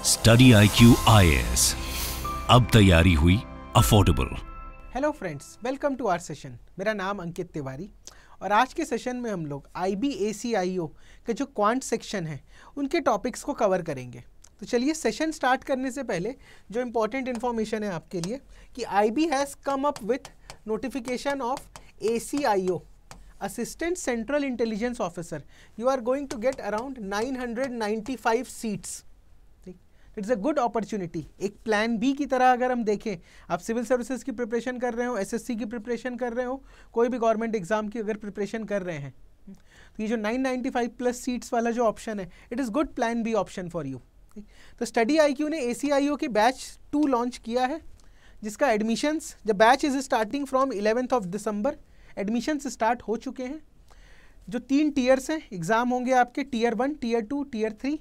Study IQ IAS, अब तैयारी हुई affordable. Hello friends, welcome to our session. मेरा नाम अंकित तिवारी और आज के सेशन में हम लोग IBACIO के जो क्वांट सेक्शन है उनके टॉपिक्स को कवर करेंगे। तो चलिए सेशन स्टार्ट करने से पहले जो इम्पोर्टेंट इन्फॉर्मेशन है आपके लिए कि IB has come up with notification of ACIO, assistant central intelligence officer. You are going to get around 995 seats. It's a good opportunity. एक प्लान बी की तरह अगर हम देखें, आप सिविल सर्विसेज की प्रिपरेशन कर रहे हो, SSC की प्रिपरेशन कर रहे हो, कोई भी गवर्नमेंट एग्जाम की अगर प्रिपरेशन कर रहे हैं, तो ये जो 995 प्लस सीट्स वाला जो ऑप्शन है, it is good plan B option for you. तो स्टडी IQ ने ACIO के बैच 2 लॉन्च किया है, जिसका admissions, the batch is starting from 11th of December। Admissions start हो चुके हैं। जो 3 टीयर्स हैं, एग्जाम होंगे आपके टीयर 1, टीयर 2, टीयर 3।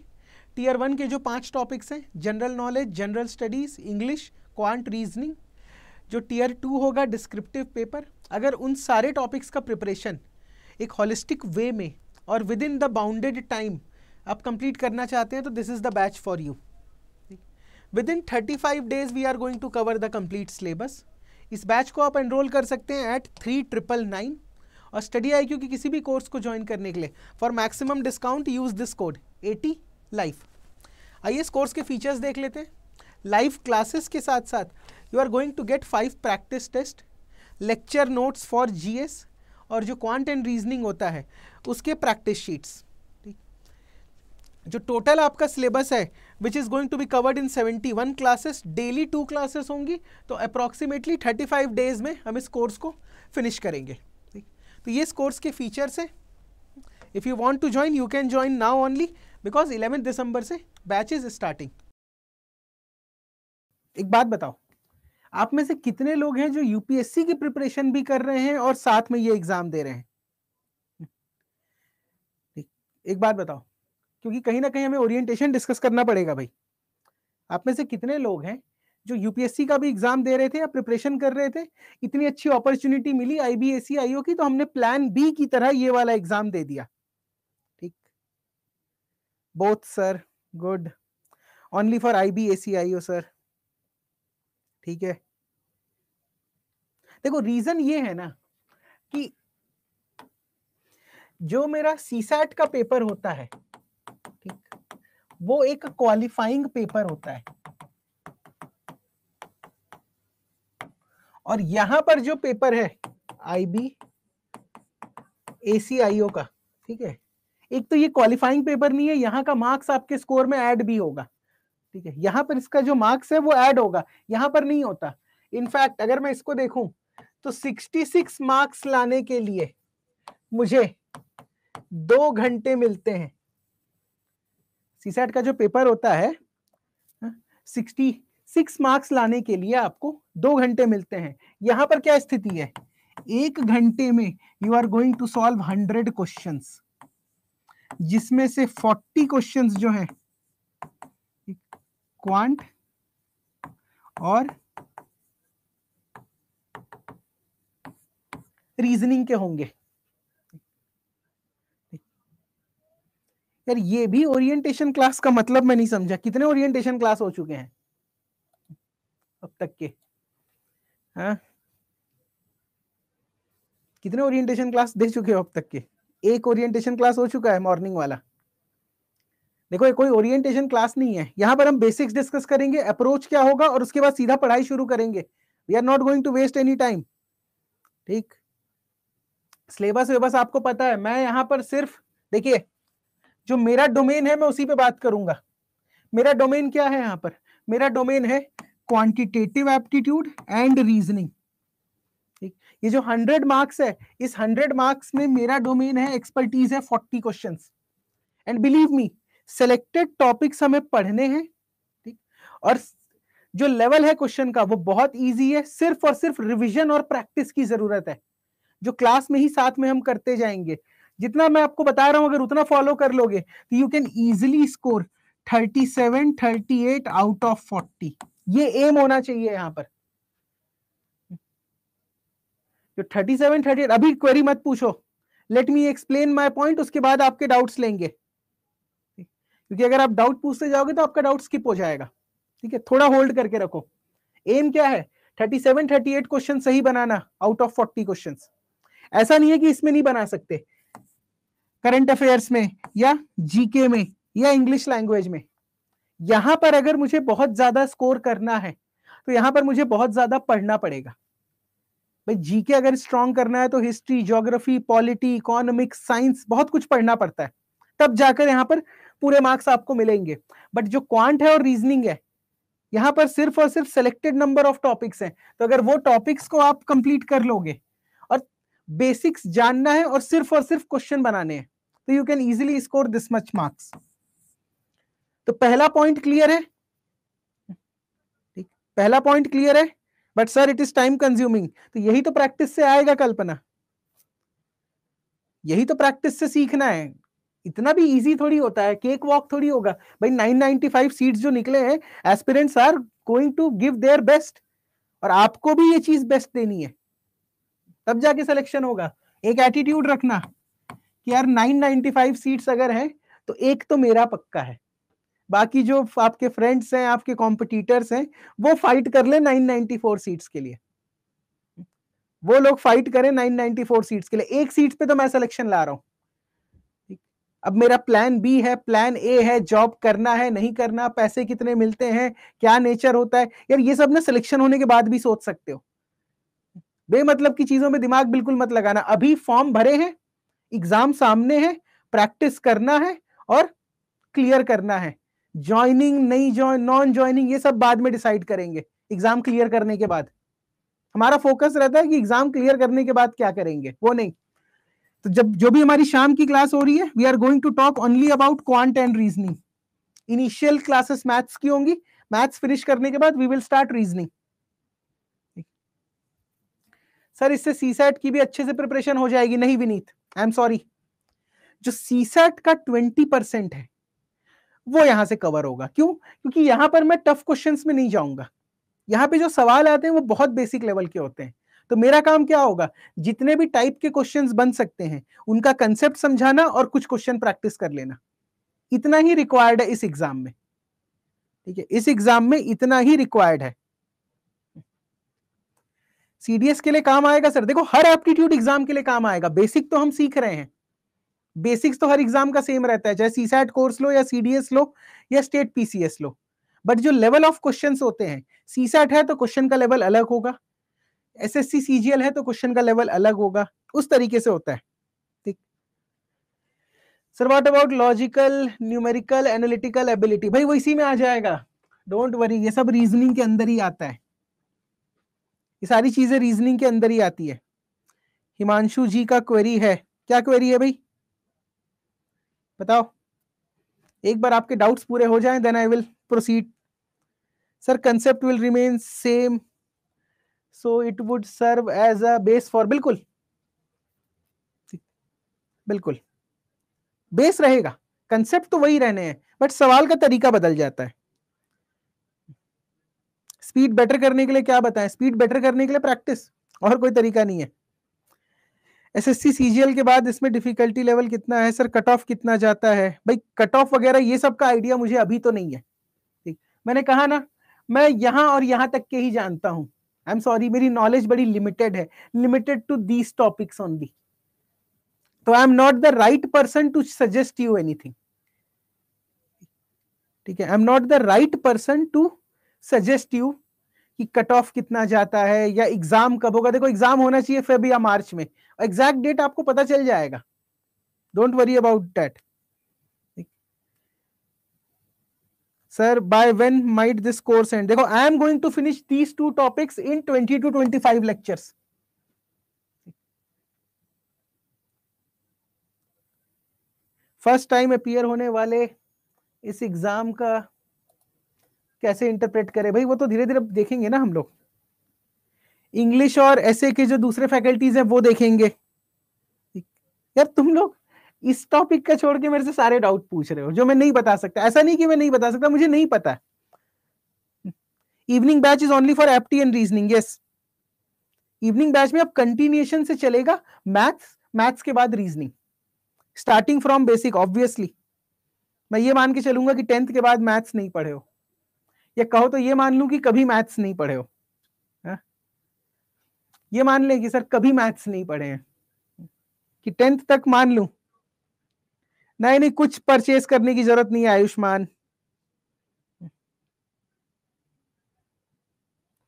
टीयर 1 के जो 5 टॉपिक्स हैं, general knowledge, general studies, English, quant, reasoning. जो टीयर 2 होगा डिस्क्रिप्टिव पेपर। अगर उन सारे टॉपिक्स का प्रिपरेशन एक हॉलिस्टिक वे में और within the bounded time आप कंप्लीट करना चाहते हैं, तो this is the batch for you. Within 35 days we are going to cover the complete syllabus. इस बैच को आप एनरोल कर सकते हैं एट 3999। और स्टडी IQ की किसी भी कोर्स को ज्वाइन करने के लिए for maximum discount use this code 80 life. आइए इस कोर्स के फीचर्स देख लेते हैं। लाइव क्लासेस के साथ साथ you are going to get 5 practice test, lecture notes for GS और जो क्वांट एंड रीजनिंग होता है उसके प्रैक्टिस शीट्स। जो टोटल आपका सिलेबस है which is going to be covered in 71 classes, daily 2 classes होंगी, तो अप्रॉक्सीमेटली 35 डेज में हम इस कोर्स को फिनिश करेंगे। तो ये इस कोर्स के फीचर्स हैं। If you want to join, you can join now only, because 11 दिसंबर से बैच इज स्टार्टिंग। एक बात बताओ, आप में से कितने लोग हैं जो UPSC की प्रिपरेशन भी कर रहे हैं और साथ में ये एग्जाम दे रहे हैं? एक बात बताओ, क्योंकि कहीं ना कहीं हमें ओरिएंटेशन डिस्कस करना पड़ेगा भाई। आप में से कितने लोग हैं जो UPSC का भी एग्जाम दे रहे थे या प्रिपरेशन कर रहे थे, इतनी अच्छी अपॉर्चुनिटी मिली IBACIO की, तो हमने प्लान बी की तरह ये वाला एग्जाम दे दिया। ठीक, both sir, good, only for IBACIO sir. ठीक है, देखो रीजन ये है ना कि जो मेरा CSAT का पेपर होता है, ठीक, वो एक क्वालिफाइंग पेपर होता है, और यहां पर जो पेपर है IBACIO का, ठीक है, एक तो ये क्वालिफाइंग पेपर नहीं है, यहां का मार्क्स आपके स्कोर में ऐड भी होगा। ठीक है, यहां पर इसका जो मार्क्स है वो ऐड होगा, यहां पर नहीं होता। इनफैक्ट अगर मैं इसको देखूं तो 66 मार्क्स लाने के लिए मुझे 2 घंटे मिलते हैं। CSAT का जो पेपर होता है 66 मार्क्स लाने के लिए आपको 2 घंटे मिलते हैं। यहां पर क्या स्थिति है, 1 घंटे में you are going to solve 100 questions, जिसमें से 40 क्वेश्चंस जो हैं क्वांट और रीजनिंग के होंगे। यार ये भी ओरिएंटेशन क्लास का मतलब मैं नहीं समझा, कितने ओरिएंटेशन क्लास हो चुके हैं अब तक के? हाँ, कितने ओरिएंटेशन क्लास दे चुके हो अब तक के? एक ओरिएंटेशन क्लास हो चुका है, मॉर्निंग वाला। देखो ये कोई ओरिएंटेशन क्लास नहीं है, यहां पर हम बेसिक्स डिस्कस करेंगे, अप्रोच क्या होगा, और उसके बाद सीधा पढ़ाई शुरू करेंगे। We are not going to waste any time. ठीक, सिलेबस वेबस आपको पता है। मैं यहां पर सिर्फ देखिए, जो मेरा डोमेन है मैं उसी पे बात करूंगा। मेरा डोमेन क्या है? यहां पर मेरा डोमेन है क्वांटिटेटिव एप्टीट्यूड एंड रीजनिंग। ठीक, ये जो 100 मार्क्स है, इस 100 मार्क्स में मेरा डोमेन है, एक्सपर्टीज है 40 questions. And believe me, selected topics हमें पढ़ने हैं। ठीक, और जो लेवल है क्वेश्चन का वो बहुत इजी है, सिर्फ और सिर्फ रिवीजन और प्रैक्टिस की जरूरत है, जो क्लास में ही साथ में हम करते जाएंगे। जितना मैं आपको बता रहा हूं अगर उतना फॉलो कर लोगे तो you can easily score 37, 38 out of 40। ये एम होना चाहिए यहां पर। जो 37, 38, अभी क्वेरी मत पूछो, let me explain my point, उसके बाद आपके डाउट्स लेंगे। क्योंकि अगर आप डाउट पूछते जाओगे तो आपका डाउट स्किप हो जाएगा। ठीक है, थोड़ा होल्ड करके रखो। एम क्या है? 37-38 क्वेश्चन सही बनाना आउट ऑफ 40 क्वेश्चंस। ऐसा नहीं है कि इसमें नहीं बना सकते, करंट अफेयर्स में या जीके में या इंग्लिश लैंग्वेज में। यहां पर अगर मुझे बहुत ज्यादा स्कोर करना है तो यहां पर मुझे बहुत ज्यादा पढ़ना पड़ेगा। भाई जीके अगर स्ट्रॉन्ग करना है तो history, geography, polity, economics, science, बहुत कुछ पढ़ना पड़ता है, तब जाकर यहां पर पूरे मार्क्स आपको मिलेंगे। बट जो क्वांट है और रीजनिंग है, यहां पर सिर्फ और सिर्फ सिलेक्टेड नंबर ऑफ टॉपिक्स हैं। तो अगर वो टॉपिक्स को आप कंप्लीट कर लोगे और बेसिक्स जानना है और सिर्फ क्वेश्चन बनाने हैं, तो you can easily score this much marks. तो पहला पॉइंट क्लियर है? पहला पॉइंट क्लियर है? But sir it is time consuming. तो यही तो प्रैक्टिस से आएगा कल्पना, यही तो प्रैक्टिस से सीखना है। इतना भी इजी थोड़ी होता है, केक वॉक थोड़ी होगा। भाई 995 सीट्स जो निकले हैं, aspirants are going to give their best, और आपको भी ये चीज बेस्ट देनी है, तब जाके सिलेक्शन होगा। एक एटीट्यूड रखना कि यार 995 सीट्स अगर हैं तो एक तो मेरा पक्का है, बाकी जो आपके फ्रेंड्स हैं, आपके कॉम्पिटिटर्स हैं, वो फाइट कर ले 994 सीट्स के लिए, वो लोग फाइट करें 994 सीट्स के लिए। एक सीट पे तो मैं सिलेक्शन ला रहा हूं। अब मेरा प्लान बी है, प्लान ए है, जॉब करना है नहीं करना, पैसे कितने मिलते हैं, क्या नेचर होता है, यार ये सब ना सिलेक्शन होने के बाद भी सोच सकते हो। बेमतलब की चीजों में दिमाग बिल्कुल मत लगाना। अभी फॉर्म भरे हैं, एग्जाम सामने है, प्रैक्टिस करना है और क्लियर करना है। ज्वाइनिंग नहीं नॉन ज्वाइनिंग ये सब बाद में डिसाइड करेंगे, एग्जाम क्लियर करने के बाद। हमारा फोकस रहता है कि एग्जाम क्लियर करने के बाद क्या करेंगे, वो नहीं। तो जब जो भी हमारी शाम की क्लास हो रही है, we are going to talk only about quant and reasoning. Initial classes maths की होंगी, मैथ्स फिनिश करने के बाद we will start reasoning. Sir इससे सीसैट की भी अच्छे से प्रिपरेशन हो जाएगी? नहीं विनीत, आई एम सॉरी। जो सीसैट का 20% है वो यहां से कवर होगा। क्यों? क्योंकि यहां पर मैं टफ क्वेश्चंस में नहीं जाऊंगा, यहां पे जो सवाल आते हैं वो बहुत बेसिक लेवल के होते हैं। तो मेरा काम क्या होगा, जितने भी टाइप के क्वेश्चंस बन सकते हैं उनका कंसेप्ट समझाना और कुछ क्वेश्चन प्रैक्टिस कर लेना। इतना ही रिक्वायर्ड है इस एग्जाम में। ठीक है, इस एग्जाम में इतना ही रिक्वायर्ड है। सीडीएस के लिए काम आएगा सर? देखो हर एप्टीट्यूड एग्जाम के लिए काम आएगा। बेसिक तो हम सीख रहे हैं, बेसिक्स तो हर एग्जाम का सेम रहता है, चाहे सीसैट कोर्स लो या सीडीएस लो या स्टेट पीसीएस लो। बट जो लेवल ऑफ क्वेश्चंस होते हैं, सीसैट है तो क्वेश्चन का लेवल अलग होगा, एसएससी सीजीएल है तो क्वेश्चन का लेवल अलग होगा, उस तरीके से होता है। ठीक sir, what about logical, numerical, analytical ability? भाई वो इसी में आ जाएगा, डोंट वरी, ये सब रीजनिंग के अंदर ही आता है, ये सारी चीजें रीजनिंग के अंदर ही आती है। हिमांशु जी का क्वेरी है, क्या क्वेरी है भाई बताओ? एक बार आपके डाउट्स पूरे हो जाएं then I will proceed. Sir concept will remain same so it would serve as a base for, बिल्कुल बिल्कुल बेस रहेगा, कंसेप्ट तो वही रहने हैं, बट सवाल का तरीका बदल जाता है। स्पीड बेटर करने के लिए क्या बताएं? स्पीड बेटर करने के लिए प्रैक्टिस, और कोई तरीका नहीं है। एसएससी सीजीएल के बाद इसमें डिफिकल्टी लेवल कितना है सर? कट ऑफ कितना जाता है? भाई कट ऑफ वगैरह ये सब का आइडिया मुझे अभी तो नहीं है। ठीक, मैंने कहा ना, मैं यहां और यहां तक के ही जानता हूं। आई एम सॉरी, मेरी नॉलेज बड़ी लिमिटेड है, limited to these topics only. तो I am not the right person to suggest you anything. ठीक है, I am not the right person to suggest you कि कट ऑफ कितना जाता है या एग्जाम कब होगा। देखो एग्जाम होना चाहिए फरवरी या मार्च में, एग्जैक्ट डेट आपको पता चल जाएगा, don't worry about that. Sir by when might this course end? देखो I am going to finish these two topics in 20 to 25 lectures. First time appear होने वाले इस एग्जाम का कैसे इंटरप्रेट करें? भाई वो तो धीरे धीरे देखेंगे ना हम लोग। इंग्लिश और ऐसे के जो दूसरे फैकल्टीज हैं वो देखेंगे। यार तुम लोग इस टॉपिक का छोड़ के मेरे से सारे डाउट पूछ रहे हो जो मैं नहीं बता सकता। ऐसा नहीं कि मैं नहीं बता सकता, मुझे नहीं पता। Evening batch is only for apti and reasoning. Yes, evening batch में अब कंटिन्यूएशन से चलेगा, मैथ्स, मैथ्स के बाद reasoning, starting from basic obviously. मैं ये मान के चलूंगा कि 10th के बाद मैथ्स नहीं पढ़े हो, या कहो तो ये मान लूं कि कभी मैथ्स नहीं पढ़े हो। ये मान लें कि सर कभी मैथ्स नहीं पढ़े हैं, कि 10th तक मान लूं? नहीं नहीं, कुछ परचेस करने की जरूरत नहीं है Ayushman.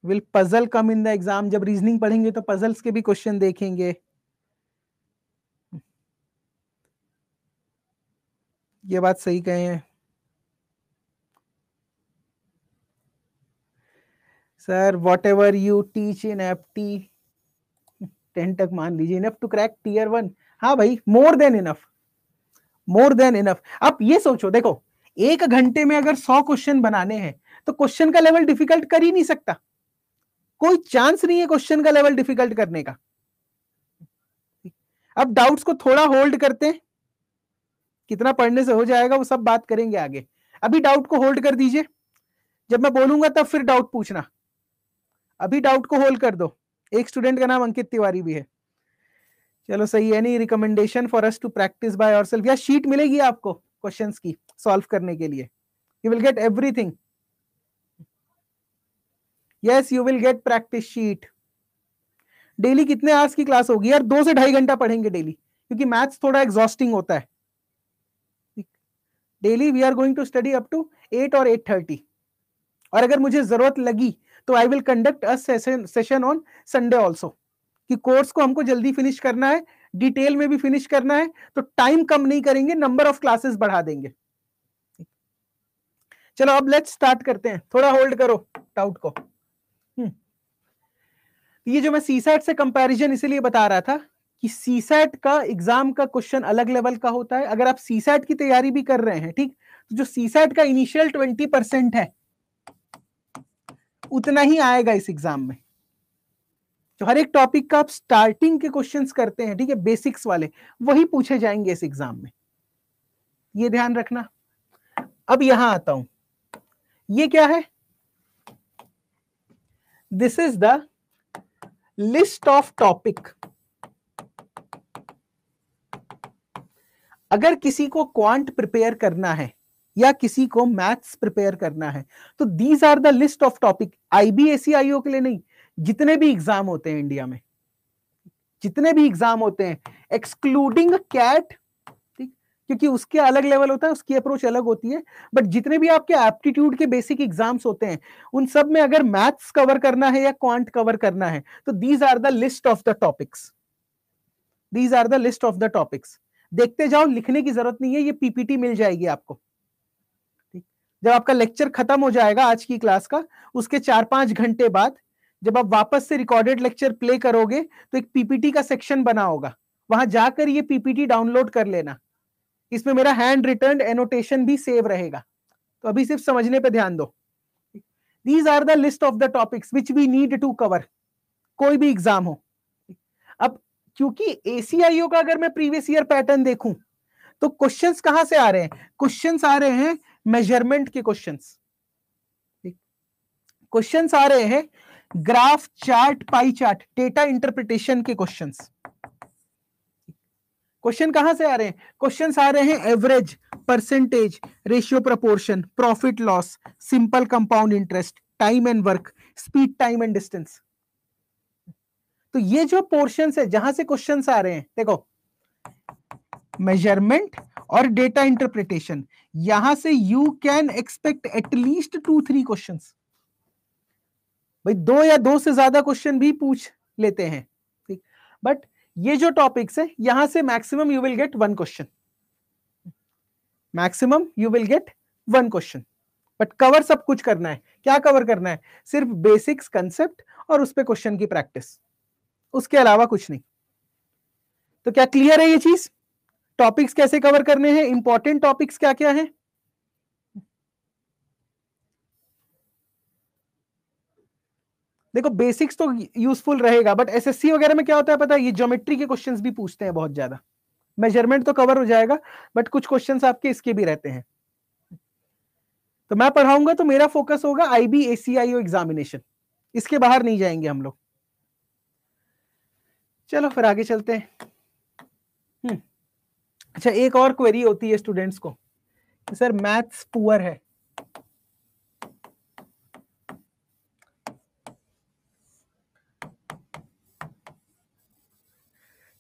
Will puzzle come in the exam? जब रीजनिंग पढ़ेंगे तो पजल्स के भी क्वेश्चन देखेंगे। ये बात सही कहे हैं sir. What ever you teach in FT 10 तक मान लीजिए, इनफ टू क्रैक टीयर 1। हाँ भाई, more than enough, more than enough. आप ये सोचो, देखो 1 घंटे में अगर 100 क्वेश्चन बनाने हैं तो क्वेश्चन का लेवल डिफिकल्ट कर ही नहीं सकता, कोई चांस नहीं है क्वेश्चन का लेवल डिफिकल्ट करने का। अब डाउट्स को थोड़ा होल्ड करते हैं, कितना पढ़ने से हो जाएगा वो सब बात करेंगे आगे। अभी डाउट को होल्ड कर दीजिए, जब मैं बोलूंगा तब फिर डाउट पूछना। अभी डाउट को होल्ड कर दो। एक स्टूडेंट का नाम अंकित तिवारी भी है। चलो सही है। नहीं recommendation for us to practice by ourselves? या शीट मिलेगी आपको क्वेश्चंस की सॉल्व करने के लिए? You will get everything. Yes, you will get practice sheet. Daily कितने आवर्स की क्लास होगी यार? 2 से 2.5 घंटा पढ़ेंगे डेली, क्योंकि मैथ्स थोड़ा एग्जॉस्टिंग होता है। Daily we are going to study up to 8 और 8:30, और अगर मुझे जरूरत लगी तो I will conduct a session on Sunday also, कि कोर्स को हमको जल्दी फिनिश करना है, डिटेल में भी फिनिश करना है, तो टाइम कम नहीं करेंगे, नंबर ऑफ क्लासेस बढ़ा देंगे। चलो अब लेट्स स्टार्ट करते हैं। थोड़ा होल्ड करो डाउट को। ये जो मैं सीसैट से कंपैरिजन इसलिए बता रहा था कि सीसैट का एग्जाम का क्वेश्चन अलग लेवल का होता है। अगर आप सीसैट की तैयारी भी कर रहे हैं, ठीक, तो जो सीसैट का इनिशियल 20% है उतना ही आएगा इस एग्जाम में। जो हर एक टॉपिक का आप स्टार्टिंग के क्वेश्चंस करते हैं, ठीक है, बेसिक्स वाले, वही पूछे जाएंगे इस एग्जाम में, ये ध्यान रखना। अब यहां आता हूं, ये क्या है? This is the list of topic. अगर किसी को क्वांट प्रिपेयर करना है या किसी को मैथ्स प्रिपेयर करना है तो these are the list of topic. IBACIO के लिए नहीं, जितने भी एग्जाम होते हैं इंडिया में, जितने भी एग्जाम होते हैं एक्सक्लूडिंग कैट, ठीक, क्योंकि उसके अलग लेवल होता है, उसकी अप्रोच अलग होती है, बट जितने भी आपके एप्टीट्यूड के बेसिक एग्जाम्स होते हैं उन सब में अगर मैथ्स कवर करना है या क्वांट कवर करना है तो these are the list of the topics. These are the list of the topics. देखते जाओ, लिखने की जरूरत नहीं है, ये PPT मिल जाएगी आपको। ठीक, जब आपका लेक्चर खत्म हो जाएगा आज की क्लास का, उसके 4-5 घंटे बाद जब आप वापस से रिकॉर्डेड लेक्चर प्ले करोगे तो एक PPT का सेक्शन बना होगा, वहां जाकर ये PPT डाउनलोड कर लेना। इसमें मेरा हैंड रिटर्न एनोटेशन भी सेव रहेगा, तो अभी सिर्फ समझने पे ध्यान दो। These are the list of the topics which we need to cover, कोई भी एग्जाम हो। अब क्योंकि ACIO का अगर मैं प्रीवियस ईयर पैटर्न देखूं तो क्वेश्चंस कहां से आ रहे हैं? क्वेश्चंस आ रहे हैं मेजरमेंट के क्वेश्चंस, क्वेश्चंस आ रहे हैं graph, chart, pie chart, data interpretation के क्वेश्चंस। क्वेश्चन कहां से आ रहे हैं? क्वेश्चंस आ रहे हैं average, percentage, ratio proportion, profit loss, simple compound interest, time and work, speed, time and distance. तो ये जो पोर्शंस है जहां से क्वेश्चंस आ रहे हैं, देखो मेजरमेंट और डेटा इंटरप्रिटेशन, यहां से you can expect at least 2-3 questions. भाई 2 या 2 से ज्यादा क्वेश्चन भी पूछ लेते हैं, ठीक, बट ये जो टॉपिक्स है यहां से maximum you will gate 1 question, maximum you will gate 1 question. But cover सब कुछ करना है। क्या कवर करना है? सिर्फ बेसिक्स, कंसेप्ट और उस पे क्वेश्चन की प्रैक्टिस, उसके अलावा कुछ नहीं। तो क्या क्लियर है ये चीज? टॉपिक्स कैसे कवर करने हैं, इंपॉर्टेंट टॉपिक्स क्या क्या हैं? देखो बेसिक्स तो यूजफुल रहेगा, बट SSC वगैरह में क्या होता है पता है? ये ज्योमेट्री के क्वेश्चंस भी पूछते हैं बहुत ज्यादा। मेजरमेंट तो कवर हो जाएगा, बट कुछ क्वेश्चंस आपके इसके भी रहते हैं। तो मैं पढ़ाऊंगा तो मेरा फोकस होगा IBACIO एग्जामिनेशन, इसके बाहर नहीं जाएंगे हम लोग। चलो फिर आगे चलते हैं। अच्छा, एक और क्वेरी होती है स्टूडेंट्स को सर मैथ्स पुअर है,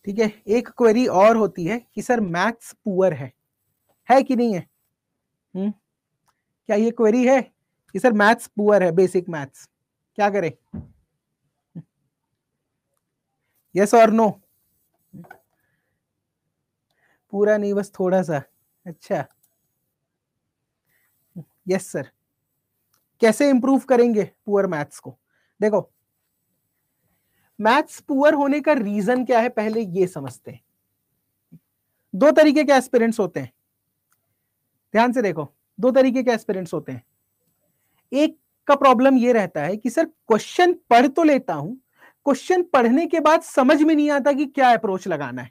ठीक है। एक क्वेरी और होती है कि सर मैथ्स पुअर है कि नहीं है? क्या ये क्वेरी है कि सर मैथ्स पुअर है, बेसिक मैथ्स, क्या करें? यस और नो? पूरा नहीं, बस थोड़ा सा। अच्छा, यस सर। कैसे इंप्रूव करेंगे पुअर मैथ्स को? देखो, मैथ्स पुअर होने का रीजन क्या है पहले ये समझते हैं। दो तरीके के एस्पिरेंट्स होते हैं, ध्यान से देखो, दो तरीके के एस्पिरेंट्स होते हैं। एक का प्रॉब्लम ये रहता है कि सर क्वेश्चन पढ़ तो लेता हूं, क्वेश्चन पढ़ने के बाद समझ में नहीं आता कि क्या अप्रोच लगाना है।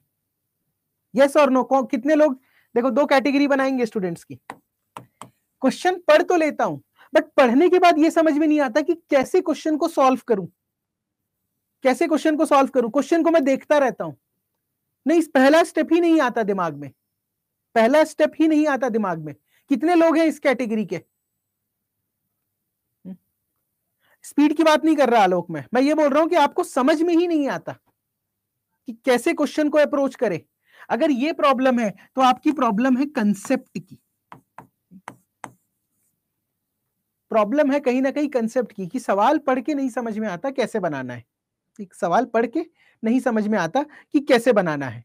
यस और नो? कितने लोग, देखो दो कैटेगरी बनाएंगे स्टूडेंट्स की। क्वेश्चन पढ़ तो लेता हूं, बट पढ़ने के बाद यह समझ में नहीं आता कि कैसे क्वेश्चन को सॉल्व करूं, कैसे क्वेश्चन को सॉल्व करूं। क्वेश्चन को मैं देखता रहता हूं, नहीं, पहला स्टेप ही नहीं आता दिमाग में, पहला स्टेप ही नहीं आता दिमाग में। कितने लोग हैं इस कैटेगरी के? स्पीड की बात नहीं कर रहा आलोक, मैं ये बोल रहा हूं कि आपको समझ में ही नहीं आता कि कैसे क्वेश्चन को अप्रोच करें। अगर ये प्रॉब्लम है तो आपकी प्रॉब्लम है कंसेप्ट की, प्रॉब्लम है कहीं ना कहीं कंसेप्ट की, कि सवाल पढ़ के नहीं समझ में आता कैसे बनाना है। ठीक, सवाल पढ़ के नहीं समझ में आता कि कैसे बनाना है।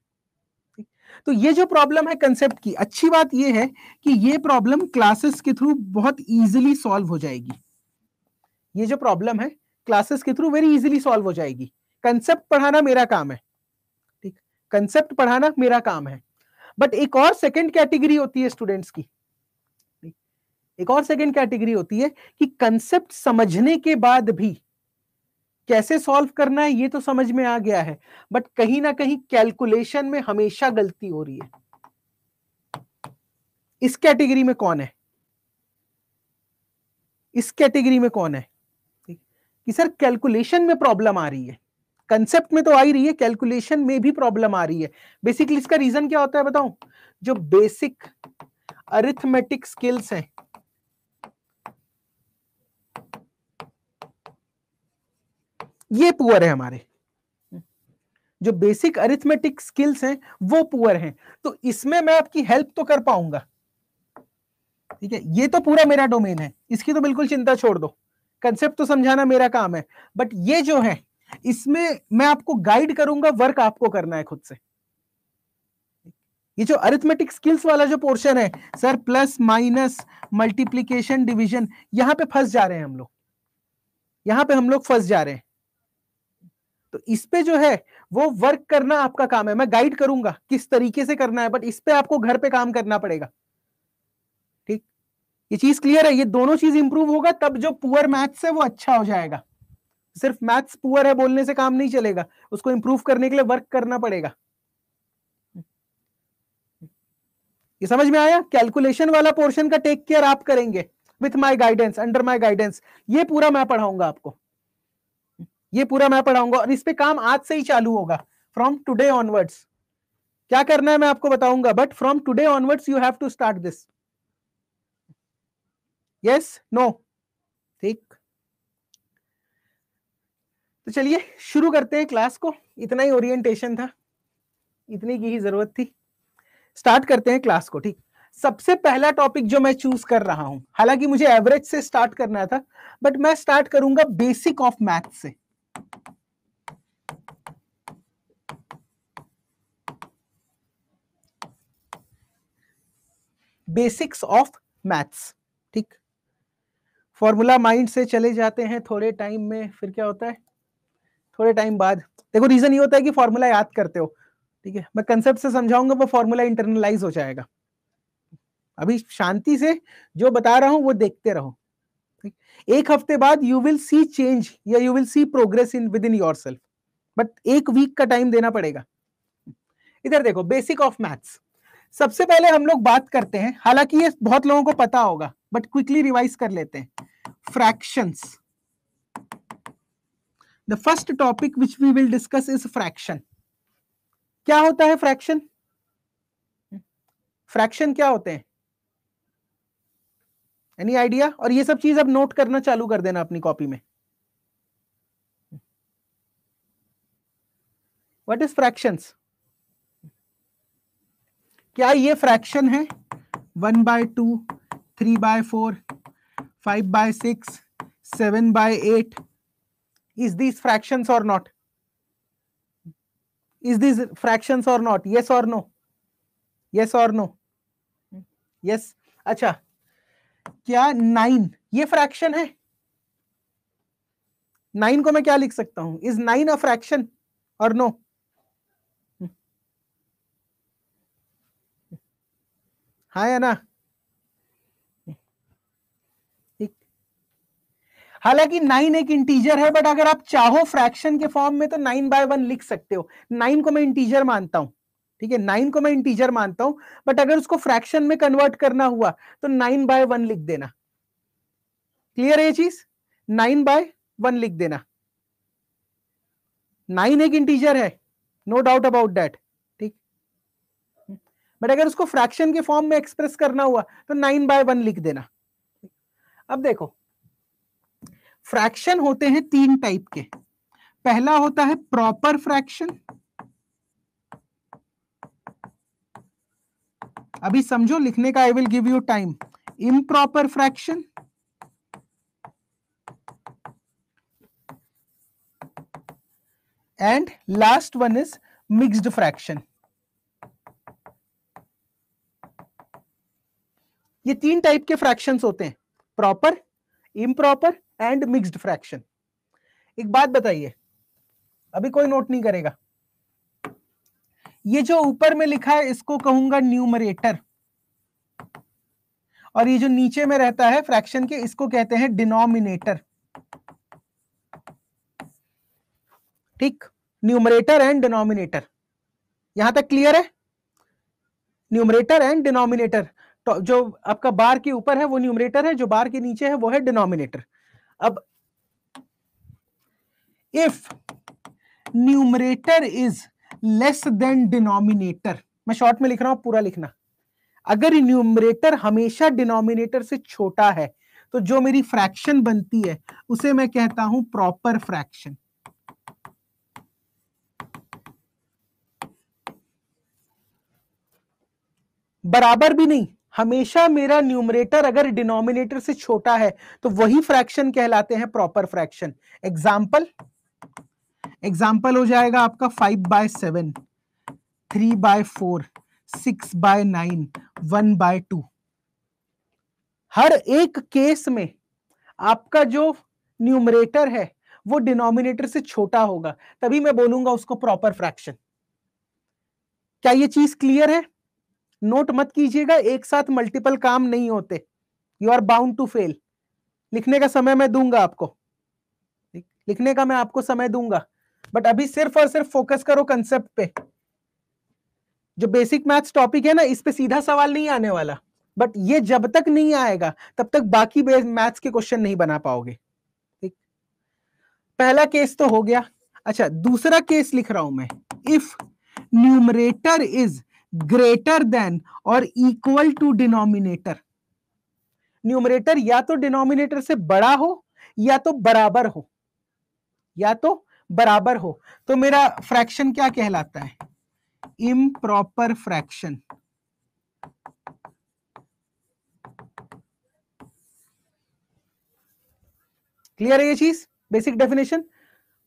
ठीक, तो ये जो प्रॉब्लम है कंसेप्ट की, अच्छी बात ये है कि ये प्रॉब्लम क्लासेस के थ्रू बहुत इजीली सॉल्व हो जाएगी। ये जो प्रॉब्लम है क्लासेस के थ्रू वेरी इजीली सॉल्व हो जाएगी। कंसेप्ट पढ़ाना मेरा काम है, ठीक, कंसेप्ट पढ़ाना मेरा काम है। बट एक और सेकंड कैटेगरी होती है स्टूडेंट्स की, एक और सेकंड कैटेगरी होती है कि कंसेप्ट समझने के बाद भी कैसे सॉल्व करना है ये तो समझ में आ गया है, बट कहीं ना कहीं कैलकुलेशन में हमेशा गलती हो रही है। इस कैटेगरी में कौन है? इस कैटेगरी में कौन है कि सर कैलकुलेशन में प्रॉब्लम आ रही है, कंसेप्ट में तो आ ही रही है, कैलकुलेशन में भी प्रॉब्लम आ रही है। बेसिकली इसका रीजन क्या होता है बताऊं? जो बेसिक अरिथमेटिक स्किल्स हैं, ये पुअर है हमारे। जो बेसिक अरिथमेटिक स्किल्स हैं वो पुअर हैं, तो इसमें मैं आपकी हेल्प तो कर पाऊंगा, ठीक है, ये तो पूरा मेरा डोमेन है, इसकी तो बिल्कुल चिंता छोड़ दो, कंसेप्ट तो समझाना मेरा काम है। बट ये जो है इसमें मैं आपको गाइड करूंगा, वर्क आपको करना है खुद से। ये जो अरिथमेटिक स्किल्स वाला जो पोर्शन है, sir plus minus multiplication division, यहां पे फंस जा रहे हैं हम लोग, यहां पे हम लोग फंस जा रहे हैं। तो इस पे जो है वो वर्क करना आपका काम है, मैं गाइड करूंगा किस तरीके से करना है, बट इस पे आपको घर पे काम करना पड़ेगा। ठीक, ये चीज क्लियर है? ये दोनों चीज इंप्रूव होगा तब जो पुअर मैथ्स है वो अच्छा हो जाएगा। सिर्फ मैथ्स पुअर है बोलने से काम नहीं चलेगा, उसको इंप्रूव करने के लिए वर्क करना पड़ेगा। ये समझ में आया? कैलकुलेशन वाला पोर्शन का टेक केयर आप करेंगे with my guidance, under my guidance. ये पूरा मैं पढ़ाऊंगा आपको, ये पूरा मैं पढ़ाऊंगा, और इस पे काम आज से ही चालू होगा, फ्रॉम टुडे ऑनवर्ड्स। क्या करना है मैं आपको बताऊंगा, but from today onwards you have to start this. Yes no? ठीक, तो चलिए शुरू करते हैं क्लास को। इतना ही ओरिएंटेशन था, इतनी की ही जरूरत थी। स्टार्ट करते हैं क्लास को। ठीक, सबसे पहला टॉपिक जो मैं चूज कर रहा हूं, हालांकि मुझे एवरेज से स्टार्ट करना था, बट मैं स्टार्ट करूंगा बेसिक ऑफ मैथ से। बेसिक्स ऑफ मैथ्स, ठीक। फॉर्मूला माइंड से चले जाते हैं थोड़े टाइम में, फिर क्या होता है थोड़े टाइम बाद, देखो रीजन ये होता है कि फॉर्मूला याद करते हो, ठीक है, मैं कंसेप्ट से समझाऊंगा, वो फॉर्मूला इंटरनलाइज हो जाएगा। अभी शांति से जो बता रहा हूं वो देखते रहो। ठीक? एक हफ्ते बाद यू विल सी चेंज या you will see progress in with in yourself, but एक वीक का टाइम देना पड़ेगा। इधर देखो, बेसिक ऑफ मैथ्स। सबसे पहले हम लोग बात करते हैं, हालांकि ये बहुत लोगों को पता होगा, बट क्विकली रिवाइज कर लेते हैं। Fractions, the first topic which we will discuss is fraction. क्या होता है फ्रैक्शन? फ्रैक्शन क्या होते हैं? Any idea? और ये सब चीज अब नोट करना चालू कर देना अपनी कॉपी में। What is fractions? क्या ये फ्रैक्शन है? 1/2, 3/4, 5/6, 7/8? Is these fractions or not? Is these fractions or not? Yes or no? Yes or no? Yes. अच्छा, क्या 9 ये फ्रैक्शन है? 9 को मैं क्या लिख सकता हूं? Is 9 a fraction or no? हाँ या ना? हालांकि 9 एक इंटीजर है, बट अगर आप चाहो फ्रैक्शन के फॉर्म में तो 9/1 लिख सकते हो। 9 को मैं इंटीजर मानता हूं, ठीक है, 9 को मैं इंटीजर मानता हूं, बट अगर उसको फ्रैक्शन में कन्वर्ट करना हुआ तो 9/1 लिख देना। क्लियर है ये चीज? 9/1 लिख देना। 9 एक इंटीजर है, नो डाउट अबाउट दैट, ठीक, बट अगर उसको फ्रैक्शन के फॉर्म में एक्सप्रेस करना हुआ तो 9/1 लिख देना। अब देखो, फ्रैक्शन होते हैं 3 टाइप के। पहला होता है प्रॉपर फ्रैक्शन, अभी समझो लिखने का, I will give you time. Improper fraction, and last one is mixed fraction. ये 3 टाइप के फ्रैक्शंस होते हैं, proper, improper and mixed fraction. एक बात बताइए, अभी कोई नोट नहीं करेगा, ये जो ऊपर में लिखा है इसको कहूंगा न्यूमरेटर, और ये जो नीचे में रहता है फ्रैक्शन के, इसको कहते हैं डिनोमिनेटर। ठीक, न्यूमरेटर एंड डिनोमिनेटर, यहां तक क्लियर है? न्यूमरेटर एंड डिनोमिनेटर, तो जो आपका बार के ऊपर है वो न्यूमरेटर है, जो बार के नीचे है वो है डिनोमिनेटर। अब if numerator is less than denominator, मैं शॉर्ट में लिख रहा हूं, पूरा लिखना, अगर न्यूमरेटर हमेशा डिनोमिनेटर से छोटा है तो जो मेरी फ्रैक्शन बनती है उसे मैं कहता हूं प्रॉपर फ्रैक्शन। बराबर भी नहीं, हमेशा मेरा न्यूमरेटर अगर डिनोमिनेटर से छोटा है तो वही फ्रैक्शन कहलाते हैं प्रॉपर फ्रैक्शन। एग्जाम्पल हो जाएगा आपका 5/7, 3/4, 6/9, 1/2। हर एक केस में आपका जो न्यूमरेटर है वो डिनोमिनेटर से छोटा होगा, तभी मैं बोलूंगा उसको प्रॉपर फ्रैक्शन। क्या ये चीज क्लियर है? नोट मत कीजिएगा, एक साथ मल्टीपल काम नहीं होते, you are bound to fail. लिखने का समय मैं दूंगा आपको, लिखने का मैं आपको समय दूंगा, बट अभी सिर्फ और सिर्फ फोकस करो कंसेप्ट पे। जो बेसिक मैथ्स टॉपिक है ना, इस पे सीधा सवाल नहीं आने वाला, बट ये जब तक नहीं आएगा तब तक बाकी मैथ्स के क्वेश्चन नहीं बना पाओगे। ठीक, पहला केस तो हो गया। अच्छा, दूसरा केस लिख रहा हूं मैं, if numerator is greater than और इक्वल टू डिनोमिनेटर। न्यूमरेटर या तो डिनोमिनेटर से बड़ा हो या तो बराबर हो, या तो बराबर हो, तो मेरा फ्रैक्शन क्या कहलाता है? Improper fraction. क्लियर है ये चीज? बेसिक डेफिनेशन,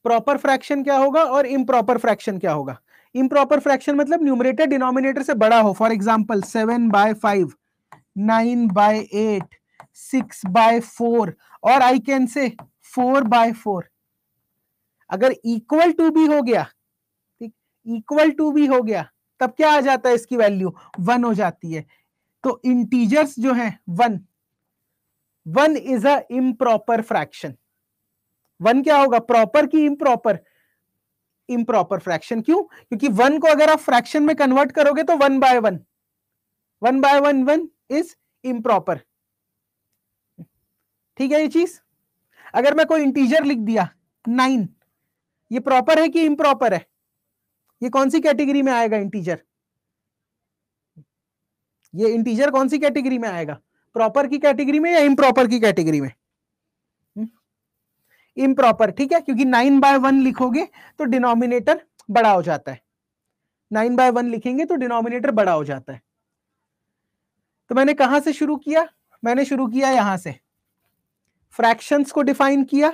प्रॉपर फ्रैक्शन क्या होगा और इम्प्रॉपर फ्रैक्शन क्या होगा। इम्प्रॉपर फ्रैक्शन मतलब न्यूमरेटर डिनोमिनेटर से बड़ा हो, फॉर एग्जांपल 7/5, 9/8, 6/4, और आई कैन से 4/4। अगर इक्वल टू भी हो गया, ठीक, इक्वल टू भी हो गया, तब क्या आ जाता है? इसकी वैल्यू 1 हो जाती है। तो इंटीजर्स जो हैं 1 इज अ इम्प्रॉपर फ्रैक्शन। 1 क्या होगा? प्रॉपर की इम्प्रॉपर? Improper fraction. क्यों? क्योंकि 1 को अगर आप फ्रैक्शन में कन्वर्ट करोगे तो 1/1, 1/1 इज इम्प्रॉपर। ठीक है ये चीज? अगर मैं कोई इंटीजर लिख दिया 9, ये प्रॉपर है कि इम्प्रॉपर है? ये कौन सी कैटेगरी में आएगा इंटीजर? ये इंटीजर कौन सी कैटेगरी में आएगा? प्रॉपर की कैटेगरी में या इम्प्रॉपर की कैटेगरी में? इम्प्रॉपर, ठीक है, क्योंकि 9/1 लिखोगे तो डिनोमिनेटर बड़ा हो जाता है। 9/1 लिखेंगे तो डिनोमिनेटर बड़ा हो जाता है। तो मैंने कहां से शुरू किया? मैंने शुरू किया यहां से, फ्रैक्शंस को डिफाइन किया,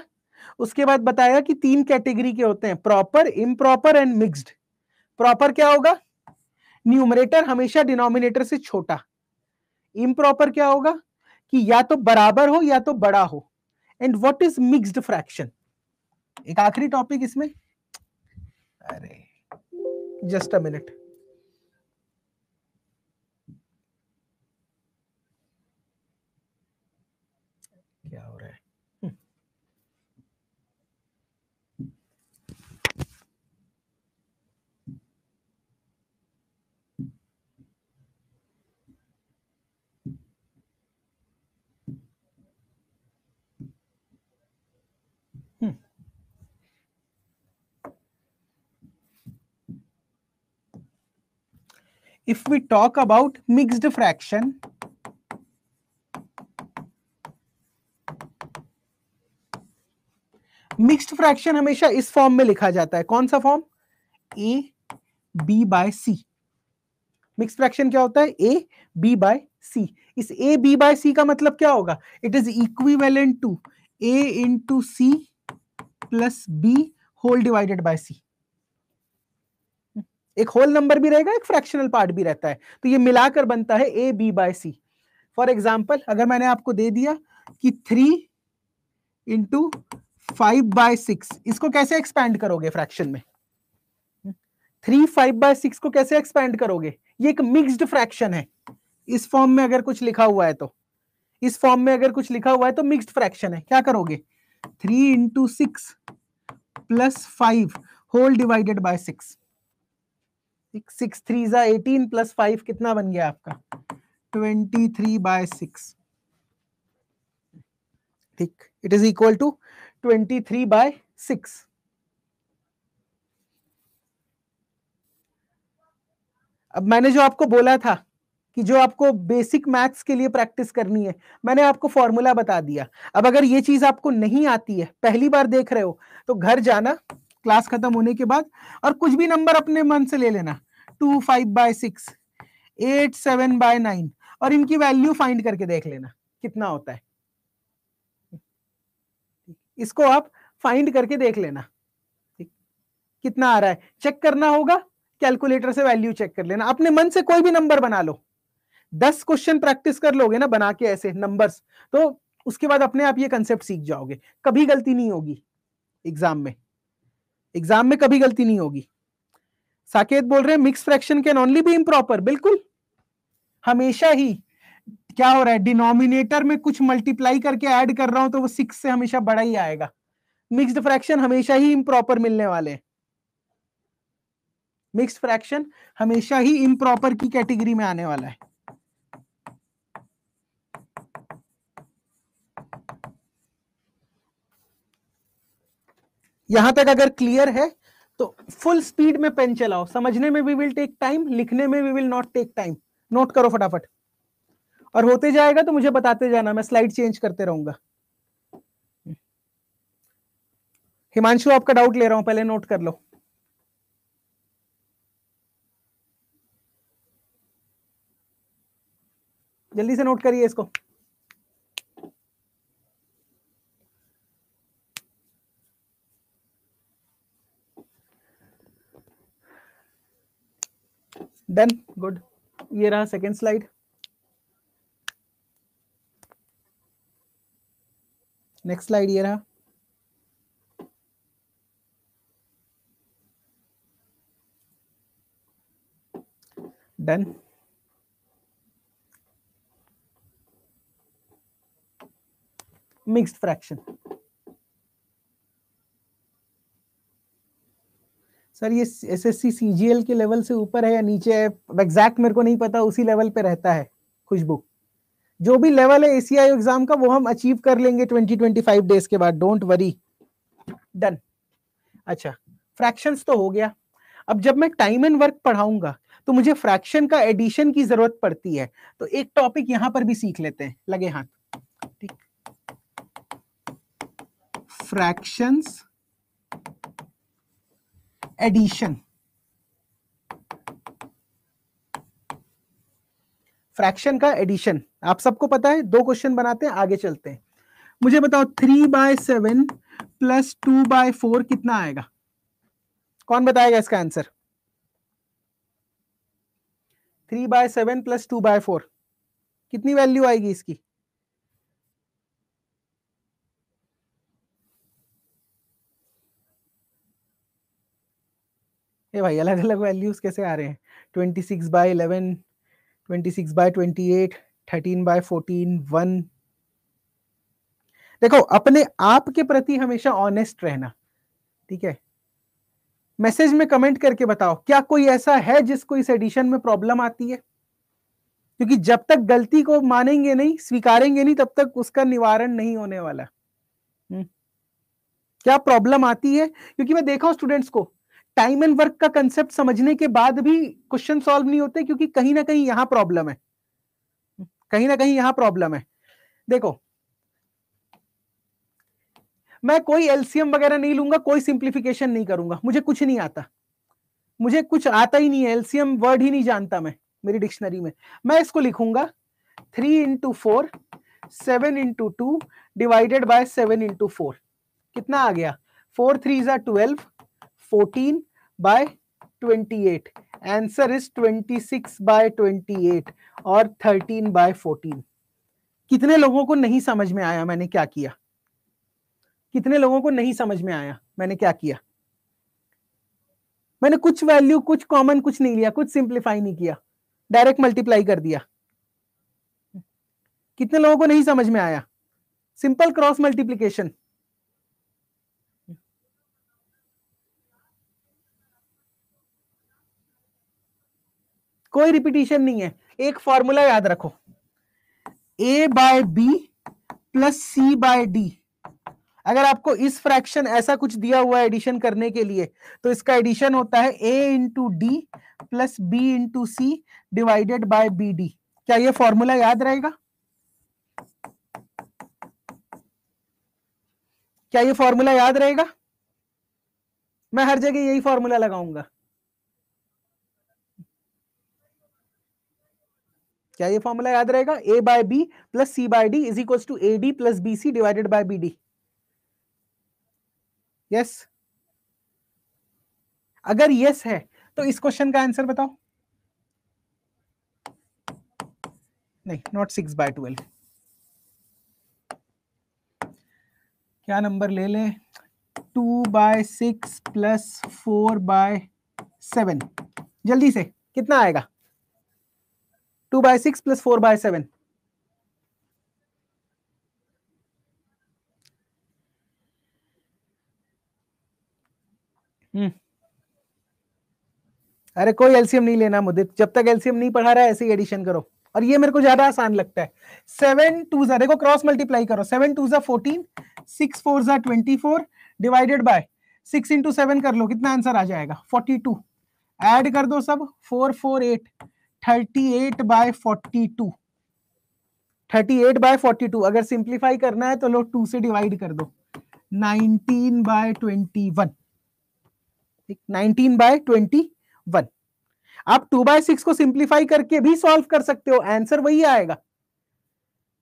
उसके बाद बताया कि 3 कैटेगरी के होते हैं, proper, improper and mixed. Proper क्या होगा? न्यूमरेटर हमेशा डिनोमिनेटर से छोटा। इम्प्रॉपर क्या होगा? कि या तो बराबर हो या तो बड़ा हो। And what is mixed fraction? एक आखिरी टॉपिक इसमें, अरे जस्ट अ मिनट, क्या हो रहा है? If we talk about mixed fraction, mixed fraction हमेशा इस फॉर्म में लिखा जाता है। कौन सा form? A B by C. Mixed fraction क्या होता है? A B by C. इस ए बी बाय सी का मतलब क्या होगा? It is equivalent to A into C plus B whole divided by C. एक होल नंबर भी रहेगा, एक फ्रैक्शनल पार्ट भी रहता है, तो ये मिलाकर बनता है A B by C. For example, अगर मैंने आपको दे दिया कि 3 इंटू 5/6, इसको कैसे एक्सपैंड करोगे फ्रैक्शन में? 3 5/6 को कैसे एक्सपैंड करोगे? ये एक मिक्स्ड फ्रैक्शन है। इस फॉर्म में अगर कुछ लिखा हुआ है तो, इस फॉर्म में अगर कुछ लिखा हुआ है तो मिक्स्ड फ्रैक्शन है। क्या करोगे? 3 into 6 plus 5 whole divided by 6। 6 3 जा 18 प्लस 5 कितना बन गया आपका? 23/6। ठीक, इट इज इक्वल टू 23/6। अब मैंने जो आपको बोला था कि जो आपको बेसिक मैथ्स के लिए प्रैक्टिस करनी है, मैंने आपको फॉर्मूला बता दिया। अब अगर ये चीज आपको नहीं आती है, पहली बार देख रहे हो, तो घर जाना क्लास खत्म होने के बाद और कुछ भी नंबर अपने मन से ले लेना, 2 5/6, 8 7/9, और इनकी वैल्यू फाइंड करके देख लेना कितना होता है। इसको आप फाइंड करके देख लेना कितना आ रहा है, चेक करना होगा, कैलकुलेटर से वैल्यू चेक कर लेना, अपने मन से कोई भी नंबर बना लो। 10 क्वेश्चन प्रैक्टिस कर लोगे ना बना के ऐसे नंबर्स, तो उसके बाद अपने आप ये कंसेप्ट सीख जाओगे, कभी गलती नहीं होगी एग्जाम में। एग्जाम में कभी गलती नहीं होगी। साकेत बोल रहे हैं mix fraction can only be improper. बिल्कुल, हमेशा ही क्या हो रहा है, डिनोमिनेटर में कुछ मल्टीप्लाई करके ऐड कर रहा हूं तो वो 6 से हमेशा बड़ा ही आएगा। मिक्स्ड फ्रैक्शन हमेशा ही इम्प्रॉपर मिलने वाले हैं। मिक्स्ड फ्रैक्शन हमेशा ही इम्प्रॉपर की कैटेगरी में आने वाला है। यहां तक अगर क्लियर है तो फुल स्पीड में पेन चलाओ। समझने में वी विल टेक टाइम, लिखने में we will not take time. Note करो फटाफट, और होते जाएगा तो मुझे बताते जाना, मैं स्लाइड चेंज करते रहूंगा। हिमांशु, आपका डाउट ले रहा हूं, पहले नोट कर लो। जल्दी से नोट करिए इसको। Done, good. ये रहा सेकेंड स्लाइड। नेक्स्ट स्लाइड ये रहा। डन। मिक्स्ड फ्रैक्शन, सर ये एसएससी सीजीएल के लेवल से ऊपर है या नीचे है, एग्जैक्ट मेरे को नहीं पता, उसी लेवल पे रहता है खुशबू। जो भी लेवल है एसीआई एग्जाम का वो हम अचीव कर लेंगे 20-25 डेज के बाद, डोंट वरी। डन। अच्छा, फ्रैक्शंस तो हो गया। अब जब मैं टाइम एंड वर्क पढ़ाऊंगा तो मुझे फ्रैक्शन का एडिशन की जरूरत पड़ती है। तो एक टॉपिक यहां पर भी सीख लेते हैं, लगे हाथ। ठीक, फ्रैक्शंस एडिशन। फ्रैक्शन का एडिशन आप सबको पता है। 2 क्वेश्चन बनाते हैं, आगे चलते हैं। मुझे बताओ 3/7 प्लस 2/4 कितना आएगा? कौन बताएगा इसका आंसर? 3/7 प्लस 2/4 कितनी वैल्यू आएगी इसकी? ए भाई, अलग अलग वैल्यूज कैसे आ रहे हैं? 26/11, 26/28, 13/14, 1। देखो, अपने आप के प्रति हमेशा ऑनेस्ट रहना, ठीक है। मैसेज में कमेंट करके बताओ, क्या कोई ऐसा है जिसको इस एडिशन में प्रॉब्लम आती है? क्योंकि जब तक गलती को मानेंगे नहीं, स्वीकारेंगे नहीं, तब तक उसका निवारण नहीं होने वाला। क्या प्रॉब्लम आती है? क्योंकि मैं देखा हूं स्टूडेंट्स को, टाइम एंड वर्क का कंसेप्ट समझने के बाद भी क्वेश्चन सॉल्व नहीं होते, क्योंकि कहीं ना कहीं यहां प्रॉब्लम है, कहीं ना कहीं यहां प्रॉब्लम है। देखो, मैं कोई एलसीएम वगैरह नहीं लूंगा, कोई सिंप्लीफिकेशन नहीं करूंगा, मुझे कुछ नहीं आता, मुझे कुछ आता ही नहीं है, एलसीएम वर्ड ही नहीं जानता मैं मेरी डिक्शनरी में। मैं इसको लिखूंगा 3 × 4 7 × 2 डिवाइडेड बाय 7 × 4। कितना आ गया? 4 3 12, 14/28। आंसर इज 26/28 और 13/14। कितने लोगों को नहीं समझ में आया मैंने क्या किया? कितने लोगों को नहीं समझ में आया मैंने क्या किया? मैंने कुछ वैल्यू, कुछ कॉमन, कुछ नहीं लिया, कुछ सिंप्लीफाई नहीं किया, डायरेक्ट मल्टीप्लाई कर दिया। कितने लोगों को नहीं समझ में आया? Simple cross multiplication. कोई रिपीटिशन नहीं है, एक फॉर्मूला याद रखो, A/B प्लस C/D। अगर आपको इस फ्रैक्शन ऐसा कुछ दिया हुआ है एडिशन करने के लिए, तो इसका एडिशन होता है A × D plus B × C divided by BD। क्या ये फॉर्मूला याद रहेगा? क्या ये फॉर्मूला याद रहेगा? मैं हर जगह यही फॉर्मूला लगाऊंगा। क्या ये फॉर्मूला याद रहेगा? A/B plus C/D is equal to AD plus BC divided by BD। Yes? अगर यस है तो इस क्वेश्चन का आंसर बताओ। नहीं, नॉट 6/12। क्या नंबर ले लें? 2/6 प्लस 4/7। जल्दी से कितना आएगा? 2/6 प्लस 4/7। अरे कोई एलसीएम नहीं लेना मुझे, जब तक एलसीएम नहीं पढ़ा रहा है ऐसे ही एडिशन करो। और ये मेरे को ज्यादा आसान लगता है। 7 2 देखो, क्रॉस मल्टीप्लाई करो। 7 2 14, 6 4 24 डिवाइडेड बाय 6 × 7 कर लो, कितना आंसर आ जाएगा? 42। ऐड कर दो सब, 4 4 8, 38/42। 38/42। अगर सिंप्लीफाई करना है तो लो 2 से डिवाइड कर दो, 19/21। 19/21। आप 2/6 को सिंप्लीफाई करके भी सॉल्व कर सकते हो, आंसर वही आएगा।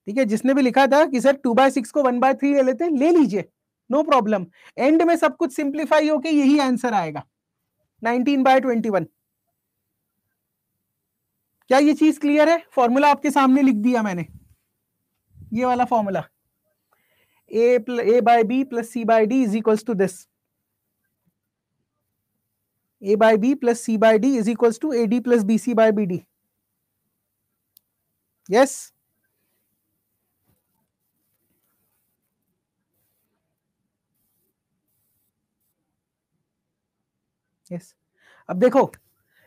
ठीक है, जिसने भी लिखा था कि सर 2/6 को 1/3 ले लेते हैं, ले लीजिए, नो प्रॉब्लम। एंड में सब कुछ सिंप्लीफाई होके यही आंसर आएगा, 19/21। क्या ये चीज क्लियर है? फॉर्मूला आपके सामने लिख दिया मैंने, ये वाला formula, A/B plus C/D is equals to this. A/B plus C/D is equals to AD plus BC/BD. Yes? Yes. अब देखो,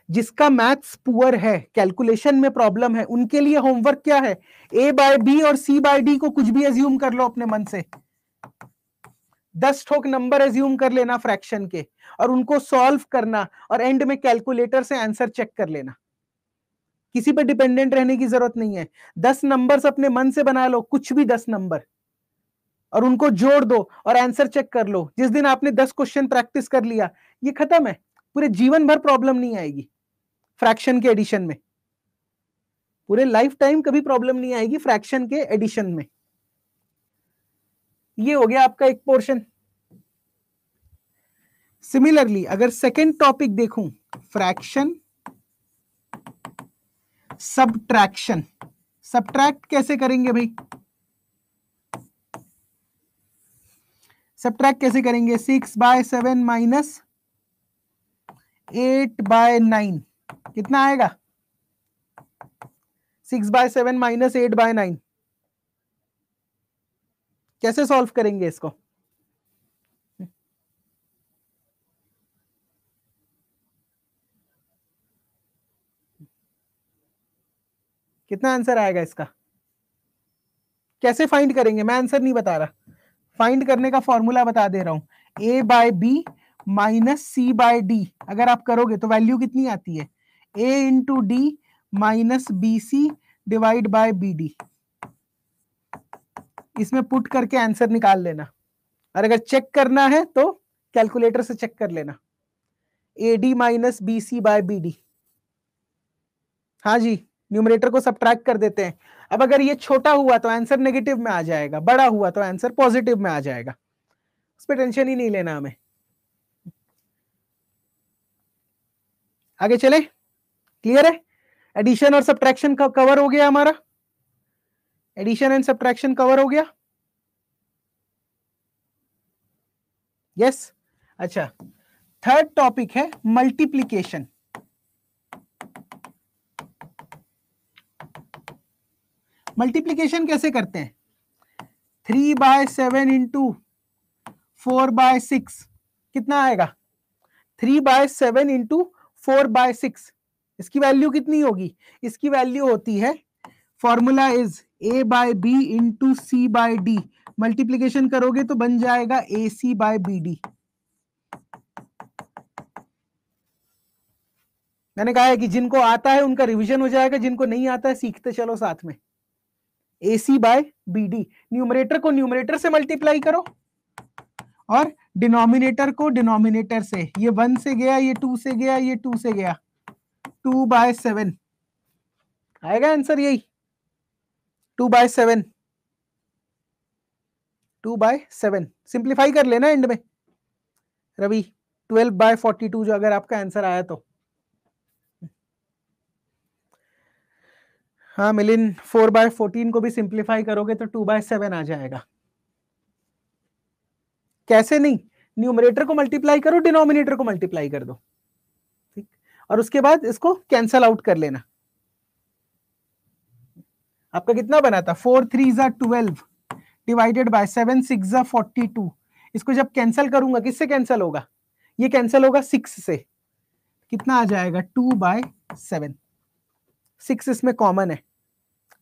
जिसका मैथ्स पुअर है, कैलकुलेशन में प्रॉब्लम है, उनके लिए होमवर्क क्या है? A/B और C/D को कुछ भी एज्यूम कर लो अपने मन से, 10 ठोक नंबर एज्यूम कर लेना फ्रैक्शन के, और उनको सॉल्व करना, और एंड में कैलकुलेटर से आंसर चेक कर लेना। किसी पे डिपेंडेंट रहने की जरूरत नहीं है। 10 नंबर्स अपने मन से बना लो, कुछ भी 10 नंबर, और उनको जोड़ दो और आंसर चेक कर लो। जिस दिन आपने 10 क्वेश्चन प्रैक्टिस कर लिया, ये खत्म है, पूरे जीवन भर प्रॉब्लम नहीं आएगी फ्रैक्शन के एडिशन में, पूरे लाइफ टाइम कभी प्रॉब्लम नहीं आएगी फ्रैक्शन के एडिशन में। ये हो गया आपका एक पोर्शन। सिमिलरली अगर सेकेंड टॉपिक देखूं, फ्रैक्शन सबट्रैक्शन, सबट्रैक्ट कैसे करेंगे भाई? सबट्रैक्ट कैसे करेंगे? 6/7 माइनस 8/9 कितना आएगा? 6/7 माइनस 8/9 कैसे सॉल्व करेंगे इसको? कितना आंसर आएगा इसका? कैसे फाइंड करेंगे? मैं आंसर नहीं बता रहा, फाइंड करने का फॉर्मूला बता दे रहा हूं। A/B माइनस C/D अगर आप करोगे तो वैल्यू कितनी आती है? A/D minus BC divide by BD। इसमें पुट करके आंसर निकाल लेना, और अगर चेक करना है तो कैलकुलेटर से चेक कर लेना। AD minus BC by BD। हाँ जी, न्यूमरेटर को सबट्रैक्ट कर देते हैं। अब अगर ये छोटा हुआ तो आंसर नेगेटिव में आ जाएगा, बड़ा हुआ तो आंसर पॉजिटिव में आ जाएगा, उस पर टेंशन ही नहीं लेना हमें। आगे चले, क्लियर है? एडिशन और सबट्रैक्शन का कवर हो गया हमारा, एडिशन एंड सबट्रैक्शन कवर हो गया। यस अच्छा, थर्ड टॉपिक है मल्टीप्लीकेशन। मल्टीप्लीकेशन कैसे करते हैं? 3/7 इंटू 4/6 कितना आएगा? 3/7 इंटू 4/6, इसकी वैल्यू कितनी होगी? इसकी वैल्यू होती है, formula is A/B into C/D। Multiplication करोगे तो बन जाएगा AC/BD। मैंने कहा है कि जिनको आता है उनका रिवीजन हो जाएगा, जिनको नहीं आता है सीखते चलो साथ में। AC/BD, न्यूमरेटर को न्यूमरेटर से मल्टीप्लाई करो और डिनोमिनेटर को डिनोमिनेटर से। ये 1 से गया, ये 2 से गया, ये 2 से गया, 2/7 आएगा आंसर यही, 2/7। 2/7 सिंप्लीफाई कर लेना एंड में रवि, 12/42 जो अगर आपका आंसर आया तो। हाँ मिलिन, 4/14 को भी सिंप्लीफाई करोगे तो 2/7 आ जाएगा। कैसे नहीं? न्यूमरेटर को मल्टीप्लाई करो, डिनोमिनेटर को मल्टीप्लाई कर दो, ठीक, और उसके बाद इसको कैंसल आउट कर लेना। आपका कितना बना था? 4 3 12 डिवाइडेड बाय 7 6 42। इसको जब कैंसल करूंगा किससे कैंसल होगा? ये कैंसल होगा 6 से, कितना आ जाएगा? 2/7। 6 इसमें कॉमन है,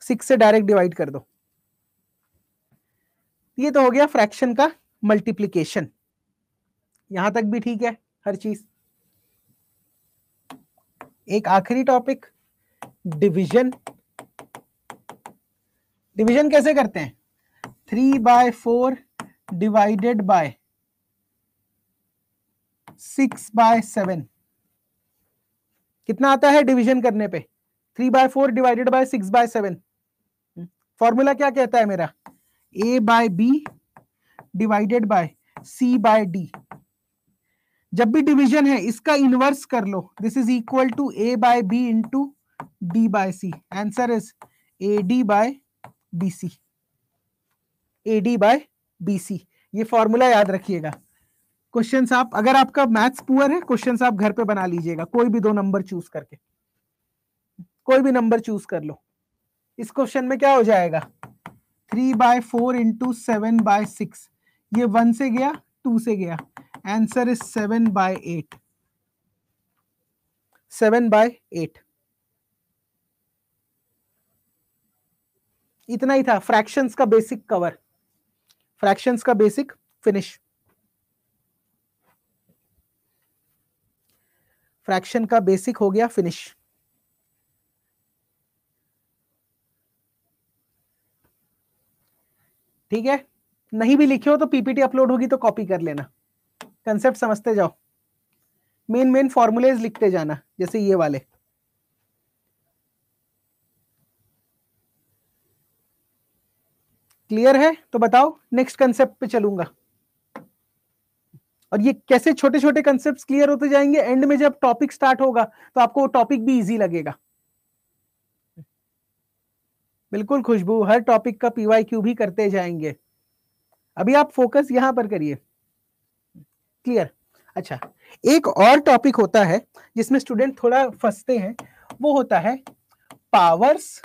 6 से डायरेक्ट डिवाइड कर दो। ये तो हो गया फ्रैक्शन का मल्टीप्लीकेशन, यहां तक भी ठीक है हर चीज। एक आखिरी टॉपिक, डिवीजन। डिवीजन कैसे करते हैं? 3/4 डिवाइडेड बाय 6/7 कितना आता है डिवीजन करने पे? 3/4 डिवाइडेड बाय 6/7। फॉर्मूला क्या कहता है मेरा? A/B divided by C/D। जब भी डिवीजन है इसका इनवर्स कर लो, this is equal to A/B into D/C। Answer is AD/BC। AD/BC, ये फॉर्मूला याद रखिएगा। क्वेश्चंस आप, अगर आपका मैथ्स पुअर है, क्वेश्चंस आप घर पे बना लीजिएगा, कोई भी 2 नंबर चूज करके, कोई भी नंबर चूज कर लो। इस क्वेश्चन में क्या हो जाएगा? 3/4 इंटू 7/6, ये 1 से गया 2 से गया, आंसर इज 7/8। 7/8 इतना ही था, फ्रैक्शंस का बेसिक कवर, फ्रैक्शंस का बेसिक फिनिश, फ्रैक्शन का बेसिक हो गया फिनिश। ठीक है, नहीं भी लिखे हो तो पीपीटी अपलोड होगी तो कॉपी कर लेना, कंसेप्ट समझते जाओ, मेन फॉर्मूलेज लिखते जाना जैसे ये वाले। क्लियर है? तो बताओ, नेक्स्ट कंसेप्ट पे चलूंगा। और ये कैसे छोटे छोटे कंसेप्ट्स क्लियर होते जाएंगे, एंड में जब टॉपिक स्टार्ट होगा तो आपको वो टॉपिक भी इजी लगेगा। बिल्कुल खुशबू, हर टॉपिक का पीवाईक्यू भी करते जाएंगे। अभी आप फोकस यहां पर करिए। क्लियर? अच्छा, एक और टॉपिक होता है जिसमें स्टूडेंट थोड़ा फंसते हैं, वो होता है पावर्स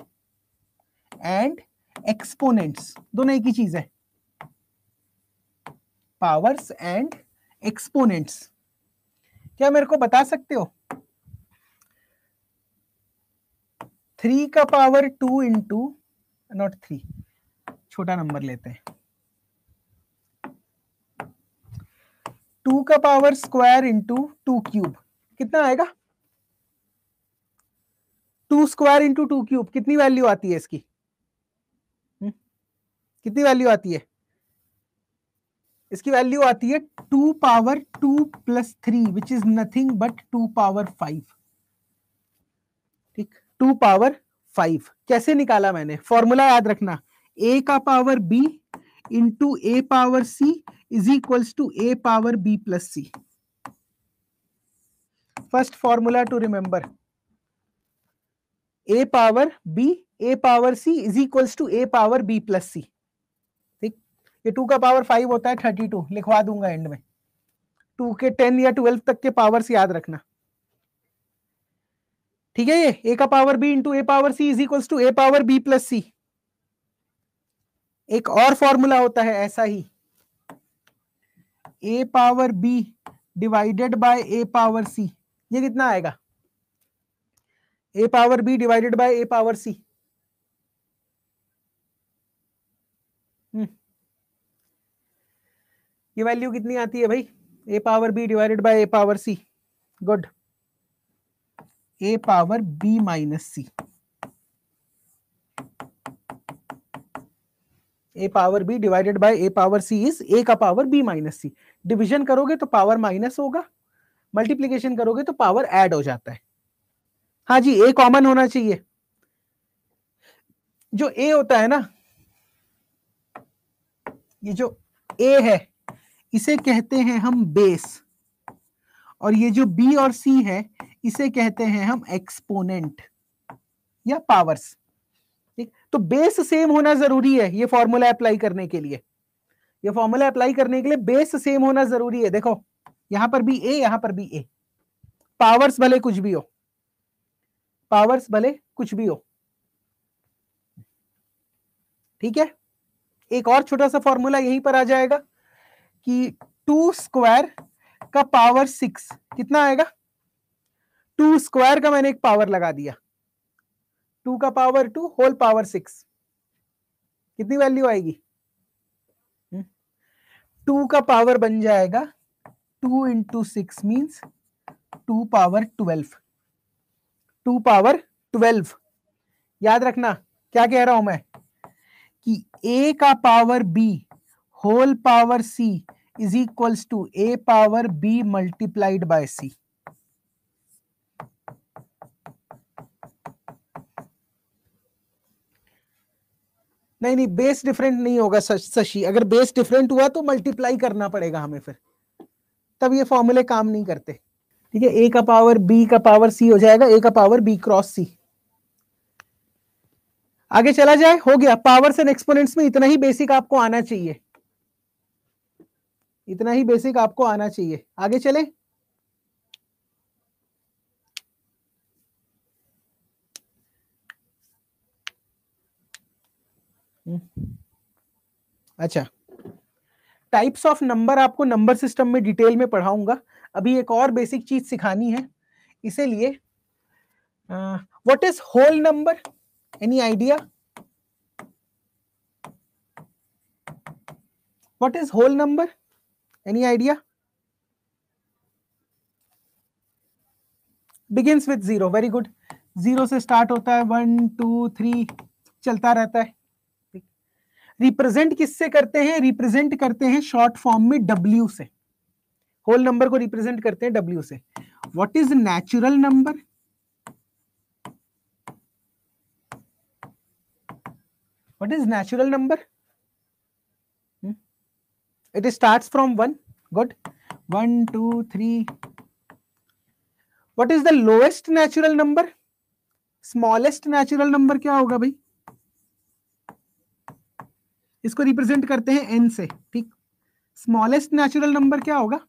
एंड एक्सपोनेंट्स। दोनों एक ही चीज है, पावर्स एंड एक्सपोनेंट्स। क्या मेरे को बता सकते हो 3 का पावर 2 इंटू, नॉट 3, छोटा नंबर लेते हैं, 2 का पावर स्क्वायर इंटू 2 क्यूब, कितना आएगा? 2 स्क्वायर इंटू 2 क्यूब, कितनी वैल्यू आती है इसकी? कितनी वैल्यू आती है इसकी? वैल्यू आती है 2 power 2 plus 3 which is nothing but 2 power 5। ठीक, 2 पावर 5 कैसे निकाला मैंने? फॉर्मूला याद रखना, a का power b into a power c is equals to a power b plus c। First formula to remember, a power b a power c is equals to a power b plus c। ठीक, ये 2 का power 5 होता है 32, लिखवा दूंगा and में। 2 के 10 या 12 तक के पावर्स याद रखना। ठीक है, ये a का power b into a power c is equals to a power b plus c। एक और फॉर्मूला होता है ऐसा ही, a power b divided by a power c, ये कितना आएगा? a power b divided by a power c। ये वैल्यू कितनी आती है भाई? a power b divided by a power c। Good, a power b minus c, a power b divided by a power c is a का power b minus c। Division करोगे तो power minus होगा, multiplication करोगे तो power add हो जाता है। हाँ जी, a कॉमन होना चाहिए। जो a होता है ना, ये जो a है इसे कहते हैं हम बेस, और ये जो b और c है इसे कहते हैं हम एक्सपोनेंट या पावर्स। ठीक, तो बेस सेम होना जरूरी है ये फॉर्मूला अप्लाई करने के लिए। ये फॉर्मूला अप्लाई करने के लिए बेस सेम होना जरूरी है। देखो, यहां पर भी a, यहां पर भी a, पावर्स भले कुछ भी हो, पावर्स भले कुछ भी हो। ठीक है, एक और छोटा सा फॉर्मूला यहीं पर आ जाएगा कि 2 स्क्वायर का पावर 6 कितना आएगा? 2 स्क्वायर का मैंने एक पावर लगा दिया, 2 का पावर 2 होल पावर 6, कितनी वैल्यू आएगी? 2 का पावर बन जाएगा 2 इंटू 6 मीन्स 2 पावर 12, 2 पावर 12। याद रखना क्या कह रहा हूं मैं, कि a का power b whole power c is equals to a power b multiplied by c। नहीं, बेस डिफरेंट नहीं होगा शशि, अगर बेस डिफरेंट हुआ तो मल्टीप्लाई करना पड़ेगा हमें, फिर तब ये फॉर्मूले काम नहीं करते। ठीक है, a का पावर b का पावर c हो जाएगा a का पावर b क्रॉस c। आगे चला जाए, हो गया। पावर्स एंड एक्सपोनेंट्स में इतना ही बेसिक आपको आना चाहिए, इतना ही बेसिक आपको आना चाहिए। आगे चले, अच्छा, टाइप्स ऑफ नंबर आपको नंबर सिस्टम में डिटेल में पढ़ाऊंगा। अभी एक और बेसिक चीज सिखानी है, इसीलिए what is whole number? Any idea what is whole number? Any idea? Begins with 0, very good. 0 से स्टार्ट होता है, 1 2 3 चलता रहता है। रिप्रेजेंट किससे करते हैं? रिप्रेजेंट करते हैं शॉर्ट फॉर्म में W से। होल नंबर को रिप्रेजेंट करते हैं W से। What is natural number? What is natural number? It starts from 1. Good. 1, 2, 3. What is the lowest natural number? Smallest natural number क्या होगा भाई? इसको रिप्रेजेंट करते हैं n से, ठीक। स्मॉलेस्ट नेचुरल नंबर क्या होगा?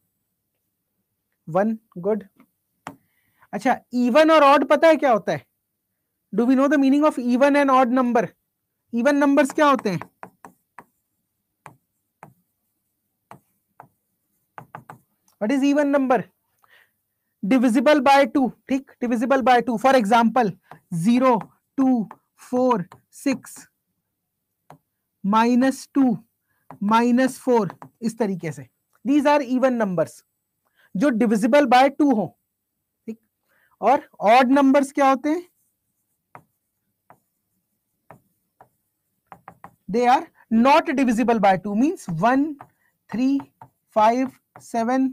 1. गुड। अच्छा, इवन और ऑड पता है क्या होता है? Do we know the meaning of even and odd number? Even numbers क्या होते हैं? What is even number? Divisible by 2, ठीक, डिविजिबल बाय 2। फॉर एग्जांपल 0, 2, 4, 6, -2, -4, इस तरीके से। दीज आर इवन नंबर्स जो डिविजिबल बाय 2 हो, ठीक। और ऑड नंबर्स क्या होते हैं? They are not divisible by 2, means 1, 3, 5, 7,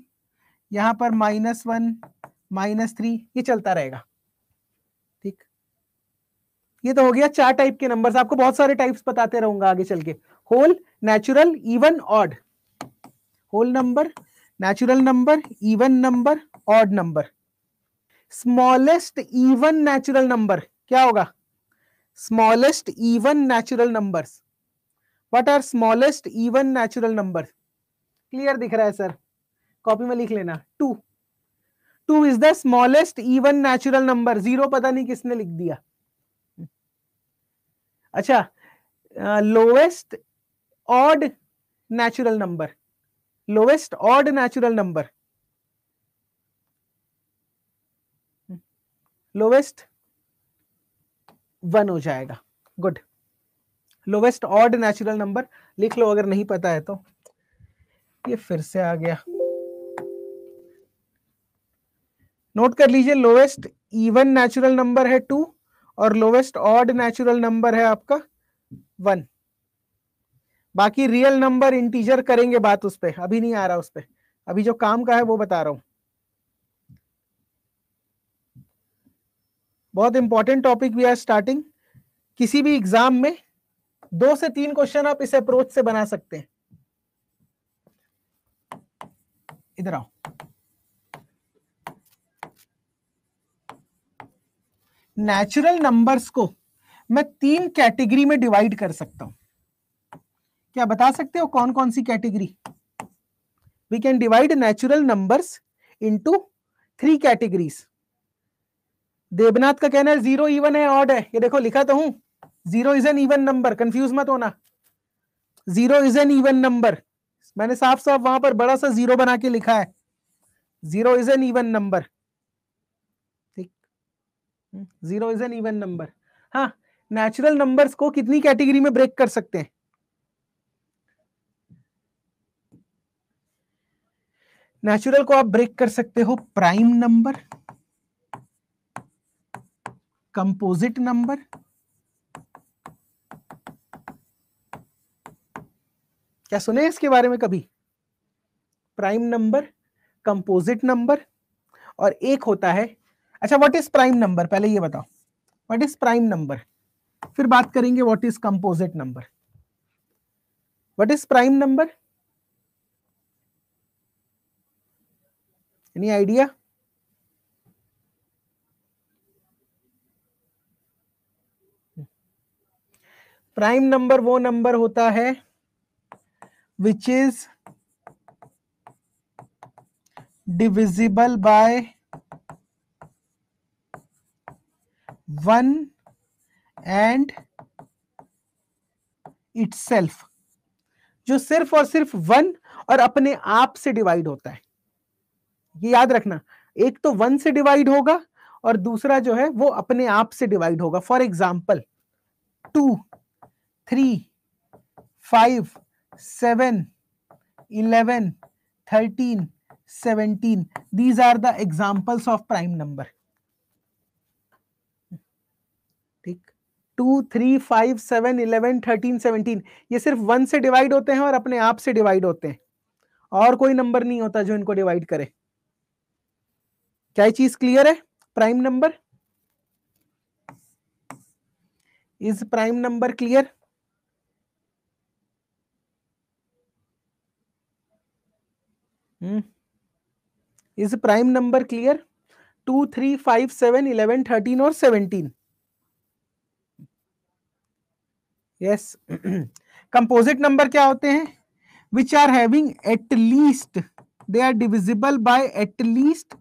यहां पर -1, -3, ये चलता रहेगा, ठीक। ये तो हो गया 4 टाइप के नंबर्स। आपको बहुत सारे टाइप्स बताते रहूंगा आगे चल के। Whole, natural, even, odd. Whole number, natural number, even number, odd number. Smallest even natural number क्या होगा? Smallest even natural numbers. What are smallest even natural number? Clear दिख रहा है सर? कॉपी में लिख लेना। 2 is the smallest even natural number. 0 पता नहीं किसने लिख दिया। अच्छा, lowest odd natural number. Lowest odd natural number, lowest 1 हो जाएगा। Good. Lowest odd natural number लिख लो अगर नहीं पता है तो। ये फिर से आ गया, नोट कर लीजिए। लोवेस्ट इवन नेचुरल नंबर है 2 और लोवेस्ट ऑड नेचुरल नंबर है आपका 1। बाकी रियल नंबर इंटीजर करेंगे बात उस पे, अभी नहीं आ रहा उस पे। अभी जो काम का है वो बता रहा हूं। बहुत important topic we are starting. किसी भी एग्जाम में 2 से 3 क्वेश्चन आप इस अप्रोच से बना सकते हैं। इधर आओ। नेचुरल नंबर्स को मैं 3 कैटेगरी में डिवाइड कर सकता हूं। क्या बता सकते हो कौन कौन सी category? We can divide natural numbers into 3 categories. Devnath का कहना है 0 इवन है, ऑड है। ये देखो लिखा तो हूं, 0 is an even number, confuse मत होना। 0 इज एन इवन नंबर, मैंने साफ साफ वहां पर बड़ा सा 0 बना के लिखा है। 0 इज एन इवन नंबर, ठीक। 0 इज एन इवन नंबर। हाँ, नेचुरल नंबर्स को कितनी कैटेगरी में ब्रेक कर सकते हैं? नेचुरल को आप ब्रेक कर सकते हो प्राइम नंबर, कंपोजिट नंबर, क्या सुने इसके बारे में कभी? प्राइम नंबर, कंपोजिट नंबर, और एक होता है, अच्छा व्हाट इज प्राइम नंबर? पहले ये बताओ व्हाट इज प्राइम नंबर, फिर बात करेंगे what is composite number. What is prime number? Any idea? Prime number वो नंबर होता है which is divisible by 1 and itself, जो सिर्फ और सिर्फ 1 और अपने आप से डिवाइड होता है। ये याद रखना, एक तो 1 से डिवाइड होगा और दूसरा जो है वो अपने आप से डिवाइड होगा। For example 2, 3, 5, 7, 11, 13, 17, these are the examples of prime number, ठीक। 2, 3, 5, 7, 11, 13, 17 ये सिर्फ 1 से डिवाइड होते हैं और अपने आप से डिवाइड होते हैं, और कोई नंबर नहीं होता जो इनको डिवाइड करे। क्या ये चीज क्लियर है? Prime number, is prime number clear? Is prime number clear? 2, 3, 5, 7, 11, 13 और 17। यस। कंपोजिट नंबर क्या होते हैं? Which are having at least, they are divisible by at least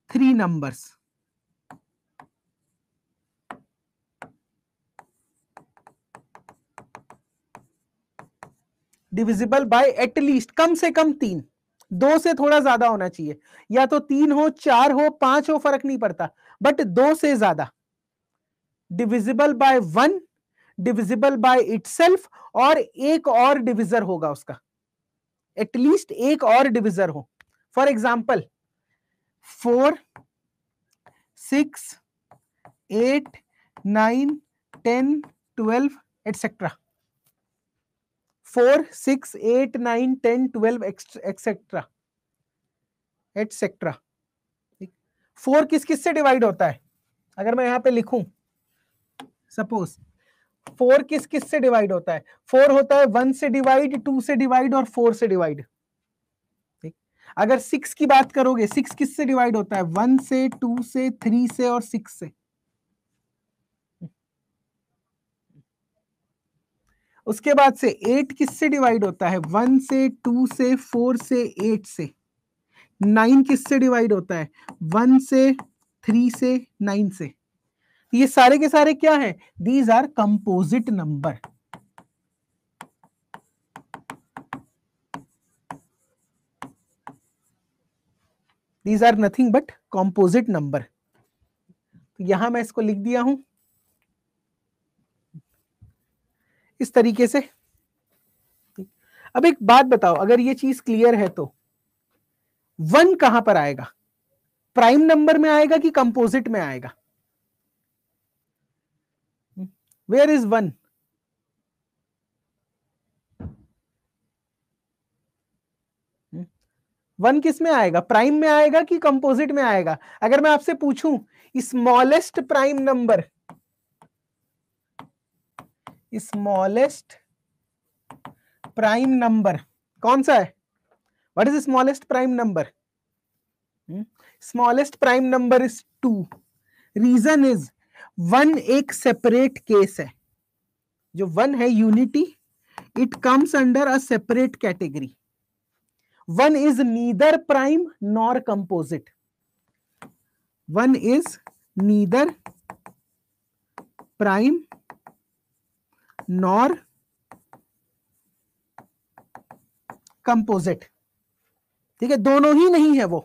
3 numbers. Divisible by at least, कम से कम 3, 2 से थोड़ा ज्यादा होना चाहिए, या तो 3 हो, 4 हो, 5 हो, फर्क नहीं पड़ता, बट 2 से ज्यादा। Divisible by 1, divisible by itself, और एक और डिविजर होगा उसका, एटलीस्ट एक और डिविजर हो। For example 4, 6, 8, 9, 10, 12 etcetera. 4, 6, 8, 9, 10, 12 etcetera etcetera. 4 किस किस से डिवाइड होता है? अगर मैं यहां पे लिखूं, सपोज 4 किस किस से डिवाइड होता है? 4 होता है 1 से डिवाइड, 2 से डिवाइड और 4 से डिवाइड। ठीक। अगर 6 की बात करोगे, 6 किस से डिवाइड होता है? 1 से, 2 से, 3 से और 6 से। उसके बाद से 8 किस से डिवाइड होता है? 1 से, 2 से, 4 से, 8 से। 9 किस से डिवाइड होता है? 1 से, 3 से, 9 से। ये सारे के सारे क्या है? These are composite number. These are nothing but composite number. तो यहां मैं इसको लिख दिया हूं इस तरीके से। अब एक बात बताओ, अगर ये चीज क्लियर है तो 1 कहां पर आएगा? प्राइम नंबर में आएगा कि कंपोजिट में आएगा? Where is 1? 1 किस में आएगा? प्राइम में आएगा कि कंपोजिट में आएगा? अगर मैं आपसे पूछूं smallest prime number, smallest prime number कौन सा है? What is smallest prime number? Smallest prime number is 2। Reason is 1 एक सेपरेट केस है। जो 1 है unity, it comes under a separate category. 1 is neither prime nor composite. 1 is neither prime nor composite. ठीक है, दोनों ही नहीं है वो।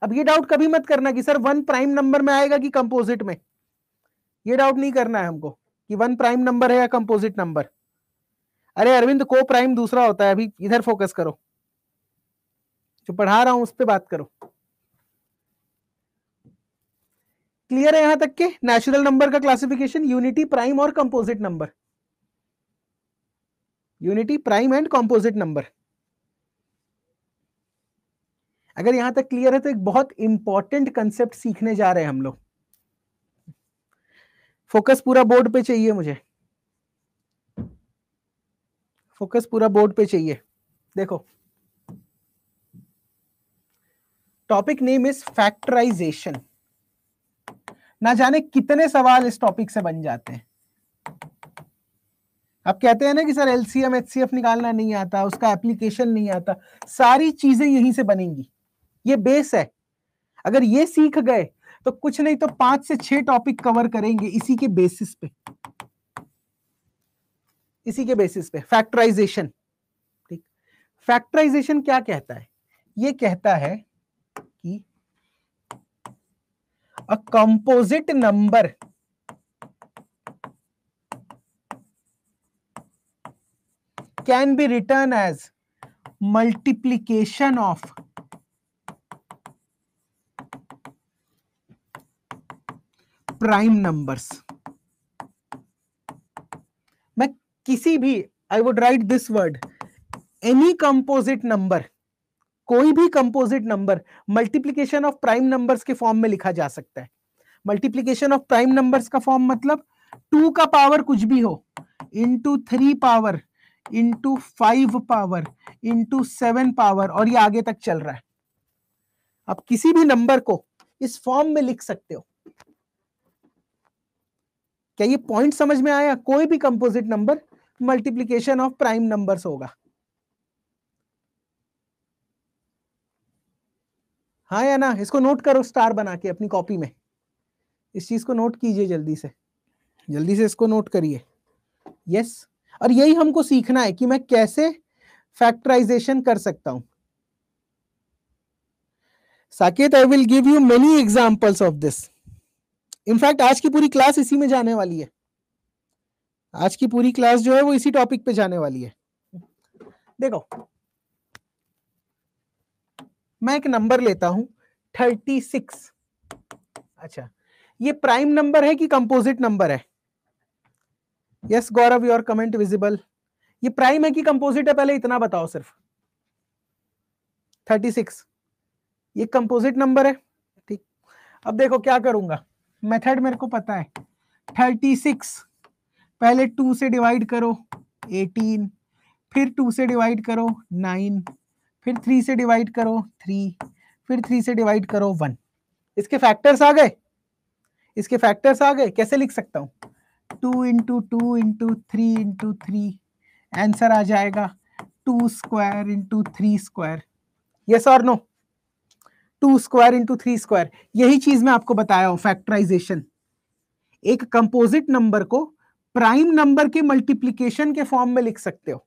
अब ये डाउट कभी मत करना कि सर 1 प्राइम नंबर में आएगा कि कंपोजिट में। ये डाउट नहीं करना है हमको कि 1 प्राइम नंबर है या कंपोजिट नंबर। अरे अरविंद, को प्राइम दूसरा होता है, अभी इधर फोकस करो, जो पढ़ा रहा हूं उस पर बात करो। क्लियर है यहां तक के? नेचुरल नंबर का क्लासिफिकेशन यूनिटी, प्राइम और composite number. Unity, prime and composite number. अगर यहां तक क्लियर है तो एक बहुत इंपॉर्टेंट कंसेप्ट सीखने जा रहे हैं हम लोग। फोकस पूरा बोर्ड पे चाहिए मुझे, फोकस पूरा बोर्ड पे चाहिए। देखो, टॉपिक नेम इज फैक्टराइजेशन। ना जाने कितने सवाल इस टॉपिक से बन जाते हैं। आप कहते हैं ना कि सर एलसीएम एचसीएफ निकालना नहीं आता, उसका एप्लीकेशन नहीं आता, सारी चीजें यहीं से बनेंगी। ये बेस है। अगर ये सीख गए तो कुछ नहीं तो 5 से 6 टॉपिक कवर करेंगे इसी के बेसिस पे, इसी के बेसिस पे। फैक्टराइजेशन, ठीक। फैक्टराइजेशन क्या कहता है? ये कहता है कि a composite number can be written as multiplication of prime numbers. किसी भी, I would write this word, any composite number, कोई भी composite number multiplication of prime numbers के फॉर्म में लिखा जा सकता है। मल्टीप्लीकेशन ऑफ प्राइम नंबर्स का फॉर्म मतलब 2 का पावर कुछ भी हो, into 3 power, into 5 power, into 7 power, और ये आगे तक चल रहा है। आप किसी भी नंबर को इस फॉर्म में लिख सकते हो। क्या ये पॉइंट समझ में आया? कोई भी composite number multiplication of prime numbers होगा। हाँ या ना? इसको नोट करो स्टार बना के अपनी कॉपी में। इस चीज को नोट कीजिए जल्दी से, जल्दी से इसको नोट करिए। यस, और यही हमको सीखना है कि मैं कैसे फैक्टराइजेशन कर सकता हूं। Saket, I will give you many examples of this. In fact आज की पूरी क्लास इसी में जाने वाली है। आज की पूरी क्लास जो है वो इसी टॉपिक पे जाने वाली है। देखो, मैं एक नंबर लेता हूं 36। अच्छा, ये प्राइम नंबर है कि कंपोजिट नंबर है? Yes Gaurav, your comment visible. ये प्राइम है कि कंपोजिट है, पहले इतना बताओ सिर्फ। 36 ये कंपोजिट नंबर है, ठीक। अब देखो क्या करूंगा, मेथड मेरे को पता है। 36 पहले 2 से डिवाइड करो 18, फिर 2 से डिवाइड करो 9, फिर 3 से डिवाइड करो 3, फिर 3 से डिवाइड करो 1। इसके फैक्टर्स आ गए, इसके फैक्टर्स आ गए। कैसे लिख सकता हूं? 2 इंटू 2 इंटू 3 इंटू 3, आंसर आ जाएगा 2 स्क्वायर इंटू 3 स्क्वायर। यस और नो? 2 स्क्वायर इंटू 3 स्क्वायर, यही चीज मैं आपको बताया हूं, फैक्टराइजेशन। एक कंपोजिट नंबर को प्राइम नंबर के मल्टीप्लीकेशन के फॉर्म में लिख सकते हो।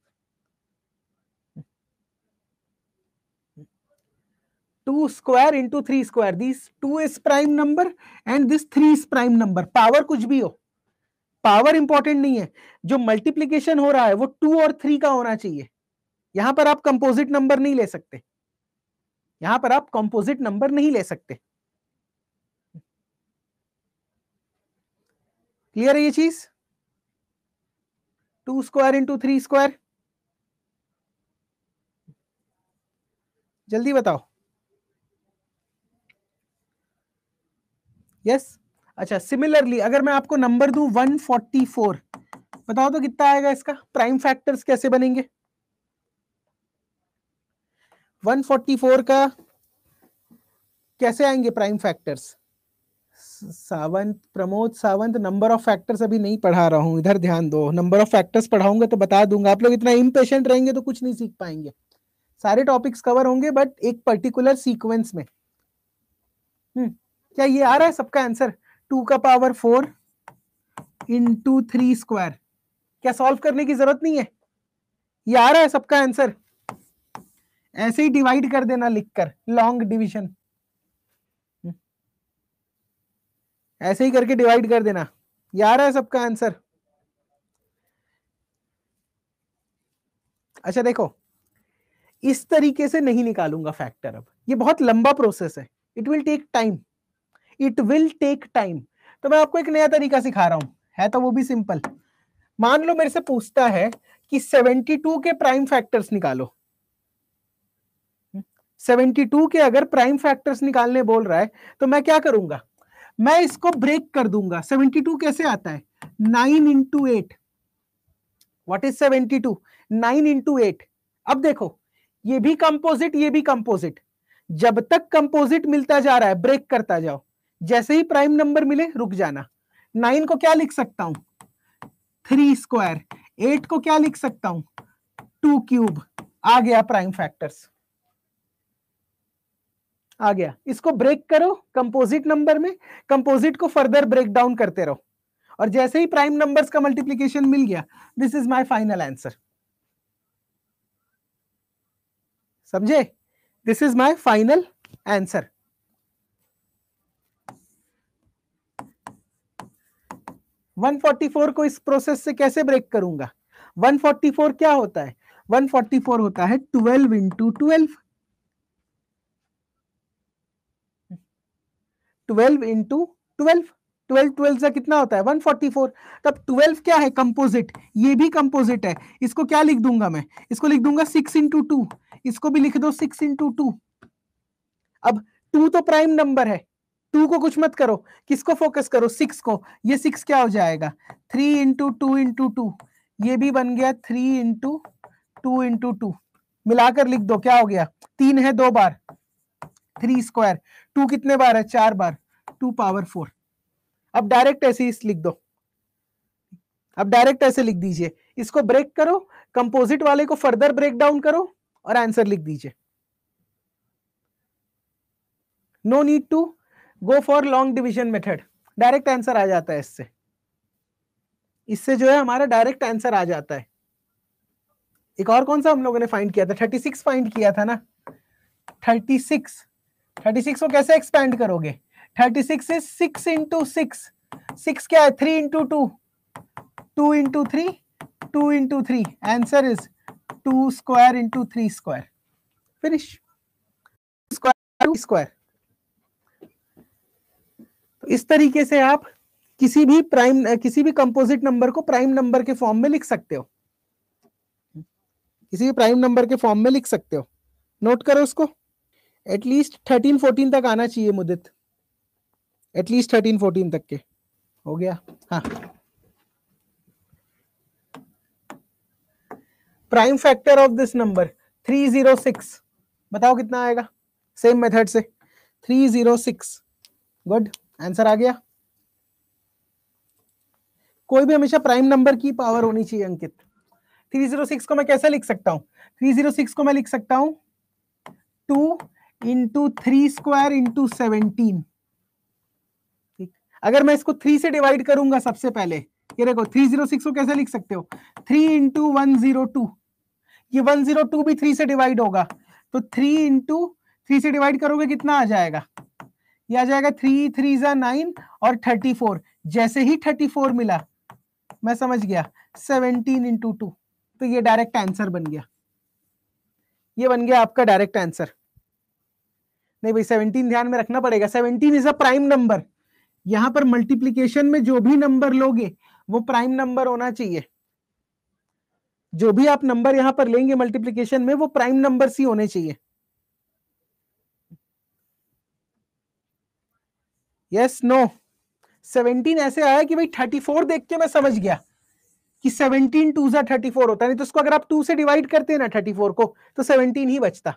2 square into 3 square, this 2 is prime number and this 3 is prime number। Power कुछ भी हो, पावर इंपॉर्टेंट नहीं है, जो मल्टीप्लीकेशन हो रहा है वो 2 और 3 का होना चाहिए। यहां पर आप कंपोजिट नंबर नहीं ले सकते, यहां पर आप कंपोजिट नंबर नहीं ले सकते। क्लियर है ये चीज? 2 स्क्वायर इंटू 3 स्क्वायर, जल्दी बताओ। यस, अच्छा सिमिलरली अगर मैं आपको नंबर दूं 144, बताओ तो कितना आएगा इसका? प्राइम फैक्टर्स कैसे बनेंगे? 144 का कैसे आएंगे prime factors? Sawant, Pramod Sawant, number of factors अभी नहीं पढ़ा रहा हूं, इधर ध्यान दो। नंबर ऑफ फैक्टर्स पढ़ाऊंगा तो बता दूंगा। आप लोग इतना इम्पेशेंट रहेंगे तो कुछ नहीं सीख पाएंगे। सारे टॉपिक्स कवर होंगे बट एक पर्टिकुलर सीक्वेंस में। क्या ये आ रहा है सबका आंसर? 2 का पावर 4 इंटू 3 स्क्वायर, क्या सॉल्व करने की जरूरत नहीं है? ये आ रहा है सबका आंसर? ऐसे ही डिवाइड कर देना लिखकर, लॉन्ग डिवीजन, ऐसे ही करके डिवाइड कर देना। ये आ रहा है सबका आंसर? अच्छा देखो, इस तरीके से नहीं निकालूंगा फैक्टर, अब ये बहुत लंबा प्रोसेस है, it will take time, it will take time. तो मैं आपको एक नया तरीका सिखा रहा हूं, है तो वो भी सिंपल। मान लो मेरे से पूछता है कि 72 के प्राइम फैक्टर्स निकालो। 72 के अगर प्राइम फैक्टर्स निकालने बोल रहा है तो मैं क्या करूंगा? मैं इसको ब्रेक कर दूंगा। 72 कैसे आता है? 9 इंटू 8। What is 72? 9 इंटू 8। अब देखो, ये भी कंपोजिट, ये भी कंपोजिट। जब तक कंपोजिट मिलता जा रहा है ब्रेक करता जाओ, जैसे ही प्राइम नंबर मिले रुक जाना। 9 को क्या लिख सकता हूं? 3 स्क्वायर। 8 को क्या लिख सकता हूं? 2 क्यूब। आ गया प्राइम फैक्टर्स, आ गया। इसको ब्रेक करो कंपोजिट नंबर में, कंपोजिट को फर्दर ब्रेक डाउन करते रहो, और जैसे ही प्राइम नंबर्स का मल्टीप्लीकेशन मिल गया, this is my final answer. समझे? This is my final answer. One 144 को इस प्रोसेस से कैसे ब्रेक करूंगा? 144 क्या होता है? 144 होता है 12 इंटू 12। 12 इंटू 12, 12 12 से कितना होता है 144। तब 12 क्या है कंपोजिट, ये भी कंपोजिट है। इसको क्या लिख दूंगा मैं, इसको लिख दूंगा 6 इंटू 2, इसको भी लिख दो 6 इंटू 2। अब 2 तो प्राइम नंबर है, 2 को कुछ मत करो, किसको फोकस करो 6 को। ये 6 क्या हो जाएगा 3 इंटू 2 इंटू 2, ये भी बन गया 3 इंटू 2 इंटू 2। मिलाकर लिख दो क्या हो गया, 3 है 2 बार 3 स्क्वायर, 2 कितने बार है 4 बार 2 पावर 4। अब डायरेक्ट ऐसे ही लिख दो, अब डायरेक्ट ऐसे लिख दीजिए, इसको ब्रेक करो, कंपोजिट वाले को फर्दर ब्रेक डाउन करो और आंसर लिख दीजिए। No need to go for long division method, direct answer आ जाता है इससे, इससे जो है हमारा डायरेक्ट आंसर आ जाता है। एक और कौन सा हम लोगों ने फाइंड किया था, 36 फाइंड किया था ना। 36 को कैसे एक्सपेंड करोगे, 36 इज 6 इंटू 6, 6 क्या है 3 into 2, 2 into 3, 2 into 3, answer is 2 square into 3 square, finish. Square square. तो इस तरीके से आप किसी भी कंपोजिट नंबर को प्राइम नंबर के फॉर्म में लिख सकते हो, किसी भी प्राइम नंबर के फॉर्म में लिख सकते हो। नोट करो उसको, एटलीस्ट 13-14 तक आना चाहिए मुदित, एटलीस्ट 13-14 तक के हो गया। हाँ, prime factor of this number 306, बताओ कितना आएगा, सेम मेथड से 306। गुड, आंसर आ गया। कोई भी हमेशा प्राइम नंबर की पावर होनी चाहिए अंकित। 306 को मैं कैसे लिख सकता हूं, 306 को मैं लिख सकता हूं 2 इंटू 3 स्क्वायर इंटू 17। ठीक, अगर मैं इसको 3 से डिवाइड करूंगा सबसे पहले, ये देखो 306 को कैसे लिख सकते हो 3 इंटू 102, ये 102 भी 3 से डिवाइड होगा, तो 3 इंटू 3 से डिवाइड करोगे कितना आ जाएगा, ये आ जाएगा 3 3 9 और 34। जैसे ही 34 मिला मैं समझ गया 17 इंटू 2, तो ये डायरेक्ट आंसर बन गया, ये बन गया आपका डायरेक्ट आंसर। नहीं भाई 17 ध्यान में रखना पड़ेगा, 17 इज अ प्राइम नंबर। यहां पर मल्टीप्लीकेशन में जो भी नंबर लोगे वो प्राइम नंबर होना चाहिए, जो भी आप नंबर यहां पर लेंगे मल्टीप्लीकेशन में वो प्राइम नंबर ही होने चाहिए। यस नो, 17 ऐसे आया कि भाई 34 देख के मैं समझ गया कि 17 2 जा 34 होता है, नहीं तो उसको अगर आप 2 से डिवाइड करते हैं ना 34 को तो 17 ही बचता,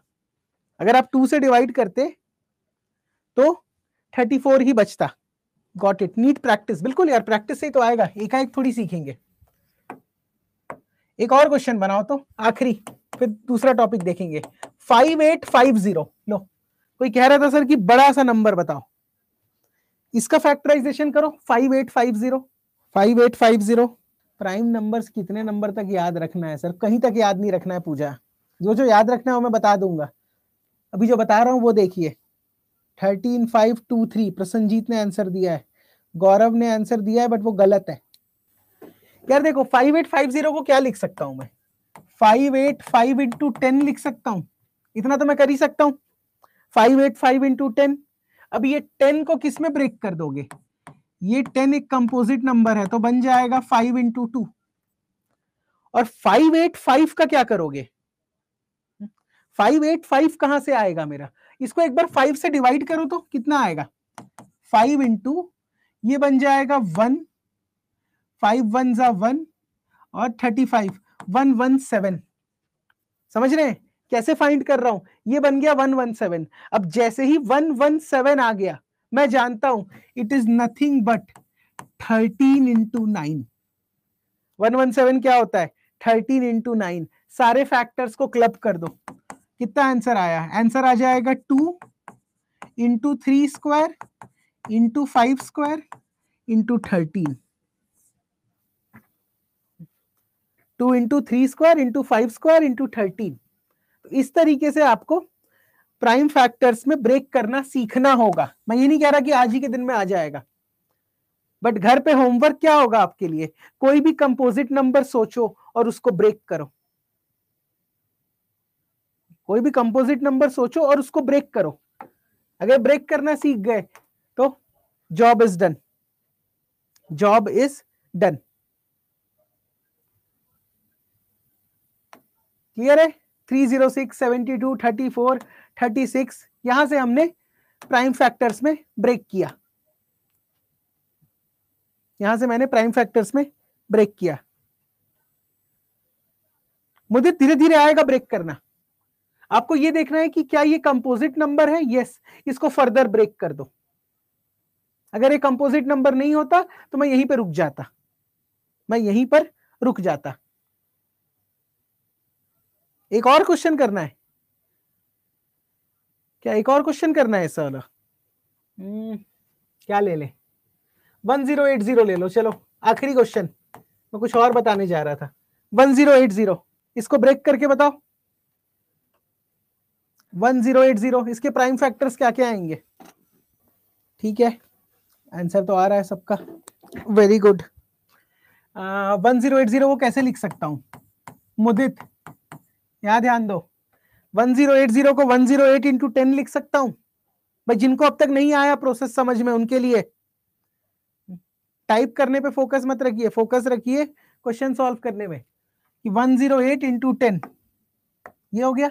अगर आप 2 से डिवाइड करते तो 34 ही बचता। गॉट इट, नीट प्रैक्टिस, बिल्कुल यार प्रैक्टिस से ही तो आएगा, एकाएक थोड़ी सीखेंगे। एक और क्वेश्चन बनाओ तो आखिरी, फिर दूसरा टॉपिक देखेंगे। 5850, लो कोई कह रहा था सर कि बड़ा सा नंबर बताओ, इसका फैक्टराइजेशन करो। 5850 प्राइम नंबर्स कितने नंबर तक याद रखना है सर, कहीं तक याद नहीं रखना है पूजा, जो जो याद रखना है वो मैं बता दूंगा। अभी जो बता रहा हूं वो देखिए, 13523 प्रसन्नजीत ने आंसर दिया है, गौरव ने आंसर दिया है बट वो गलत है। यार देखो 5850 को क्या लिख सकता हूं मैं, 585 इंटू 10 लिख सकता हूं, इतना तो मैं कर ही सकता हूं। 585 इंटू 10, अब ये 10 को किस में ब्रेक कर दोगे, ये 10 एक कंपोजिट नंबर है तो बन जाएगा 5 इंटू 2, और 585 का क्या करोगे, 585 कहां से आएगा मेरा, इसको एक बार 5 से डिवाइड करो तो कितना आएगा, 5 इंटू ये बन जाएगा 1, 5 1 जा 1 और 35 117। समझ रहे हैं कैसे फाइंड कर रहा हूं, ये बन गया 117। अब जैसे ही 117 आ गया मैं जानता हूं it is nothing but 13 into 9। 117 क्या होता है 13 इंटू 9, सारे फैक्टर्स को क्लब कर दो, कितना आंसर आया, आंसर आ जाएगा 2 into 3 square into 5 square into 13, 2 into 3 square into 5 square into 13। इस तरीके से आपको प्राइम फैक्टर्स में ब्रेक करना सीखना होगा। मैं ये नहीं कह रहा कि आज ही के दिन में आ जाएगा, बट घर पे होमवर्क क्या होगा आपके लिए, कोई भी कंपोजिट नंबर सोचो और उसको ब्रेक करो, कोई भी कंपोजिट नंबर सोचो और उसको ब्रेक करो। अगर ब्रेक करना सीख गए तो job is done. Job is done. Clear है? 306, 72, 34, 36, यहां से हमने प्राइम फैक्टर्स में ब्रेक किया। यहां से मैंने प्राइम फैक्टर्स में ब्रेक किया। मुझे धीरे धीरे आएगा ब्रेक करना। आपको ये देखना है कि क्या ये कंपोजिट नंबर है। यस, इसको फर्दर ब्रेक कर दो। अगर ये कंपोजिट नंबर नहीं होता तो मैं यहीं पर रुक जाता, मैं यहीं पर रुक जाता। एक और क्वेश्चन करना है क्या? एक और क्वेश्चन करना है सर? क्या ले ले? 1080 ले लो। चलो आखिरी क्वेश्चन, मैं कुछ और बताने जा रहा था। 1080, इसको ब्रेक करके बताओ। 1080, इसके प्राइम फैक्टर्स क्या क्या आएंगे? ठीक है, आंसर तो आ रहा है सबका, वेरी गुड। 1080 को कैसे लिख सकता हूं मुदित? यहां ध्यान दो, 1080 को 108 इंटू 10 लिख सकता हूं भाई। जिनको अब तक नहीं आया प्रोसेस समझ में, उनके लिए टाइप करने पे फोकस मत रखिए, फोकस रखिए क्वेश्चन सॉल्व करने में। कि 108 इंटू 10 ये हो गया।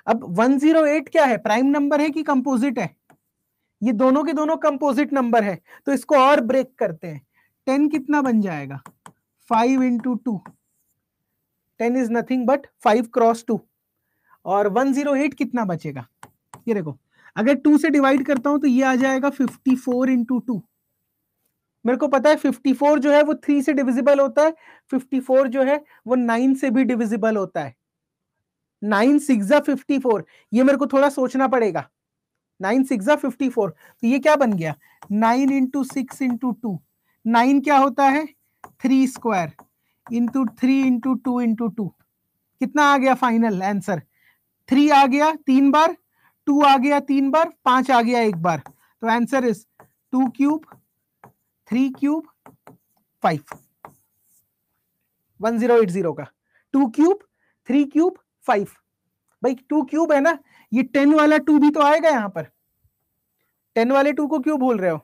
अब 108 क्या है? प्राइम नंबर है कि कंपोजिट है? ये दोनों के दोनों कंपोजिट नंबर है, तो इसको और ब्रेक करते हैं। 10 कितना बन जाएगा? 5 into 2, 10 is nothing but 5 cross 2। और 108 कितना बचेगा? ये देखो, अगर 2 से डिवाइड करता हूं तो ये आ जाएगा 54 इंटू 2। मेरे को पता है 54 जो है वो 3 से डिविजिबल होता है, 54 जो है वो 9 से भी डिविजिबल होता है। 9 6 54, ये मेरे को थोड़ा सोचना पड़ेगा। 9 6 54, तो ये क्या बन गया? 9 इंटू 6 इंटू 2, 9 क्या होता है? 3 स्क्वायर इंटू 3 इंटू 2 इंटू 2। कितना आ गया फाइनल आंसर? 3 आ गया 3 बार, 2 आ गया 3 बार, 5 आ गया 1 बार। तो आंसर इज 2 क्यूब 3 क्यूब 5। 1080 का 2 क्यूब 3 क्यूब 5। भाई 2 क्यूब है ना, ये 10 वाला 2 भी तो आएगा यहां पर। 10 वाले 2 को क्यों भूल रहे हो?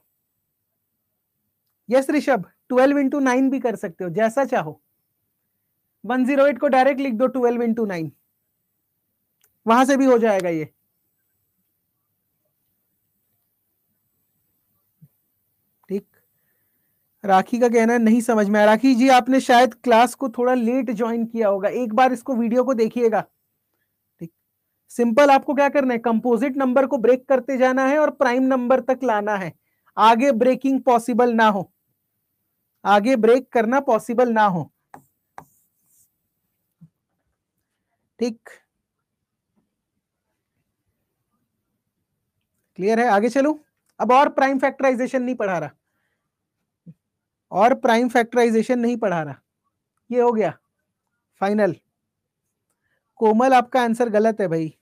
यस ऋषभ, 12 इंटू 9 भी कर सकते हो, जैसा चाहो। 108 को डायरेक्ट लिख दो 12 इंटू 9, वहां से भी हो जाएगा ये। ठीक, राखी का कहना है नहीं समझ में आया। राखी जी, आपने शायद क्लास को थोड़ा लेट ज्वाइन किया होगा, एक बार इसको वीडियो को देखिएगा। ठीक, सिंपल आपको क्या करना है, कंपोजिट नंबर को ब्रेक करते जाना है और प्राइम नंबर तक लाना है। आगे ब्रेकिंग पॉसिबल ना हो, आगे ब्रेक करना पॉसिबल ना हो। ठीक, क्लियर है? आगे चलो। अब और प्राइम फैक्टराइजेशन नहीं पढ़ा रहा, और प्राइम फैक्टराइजेशन नहीं पढ़ा रहा। ये हो गया फाइनल। कोमल, आपका आंसर गलत है भाई।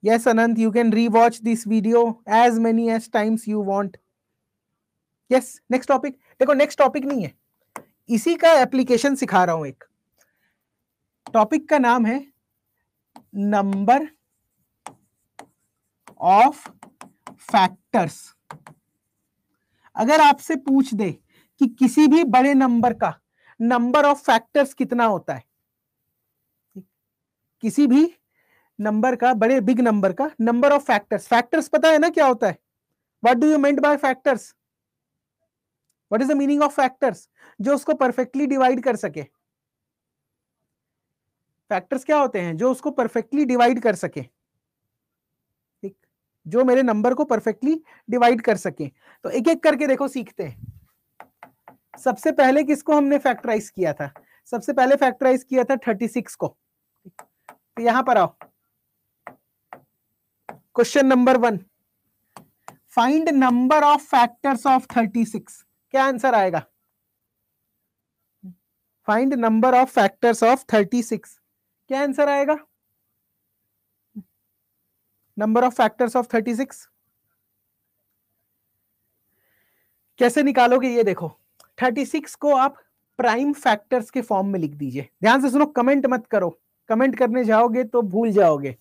Yes Anant, you can rewatch this video as many as times you want. Yes, next topic देखो। नेक्स्ट टॉपिक नहीं है, इसी का एप्लीकेशन सिखा रहा हूं। एक टॉपिक का नाम है नंबर ऑफ फैक्टर्स। अगर आपसे पूछ दे कि किसी भी बड़े नंबर का नंबर ऑफ फैक्टर्स कितना होता है, किसी भी नंबर का, बड़े बिग नंबर का नंबर ऑफ फैक्टर्स, फैक्टर्स पता है ना क्या होता है? What do you mean by factors? What is the meaning of factors? जो उसको परफेक्टली डिवाइड कर सके। फैक्टर्स क्या होते हैं? जो उसको परफेक्टली डिवाइड कर सके। ठीक, जो मेरे नंबर को परफेक्टली डिवाइड कर सके। तो एक एक करके देखो, सीखते हैं। सबसे पहले किसको हमने फैक्टराइज किया था? सबसे पहले फैक्टराइज किया था 36 को। तो यहां पर आओ, question number 1, find number of factors of 36। क्या आंसर आएगा? Find number of factors of 36, क्या आंसर आएगा? नंबर ऑफ फैक्टर्स ऑफ 36 कैसे निकालोगे? ये देखो, 36 को आप प्राइम फैक्टर्स के फॉर्म में लिख दीजिए। ध्यान से सुनो, कमेंट मत करो, कमेंट करने जाओगे तो भूल जाओगे।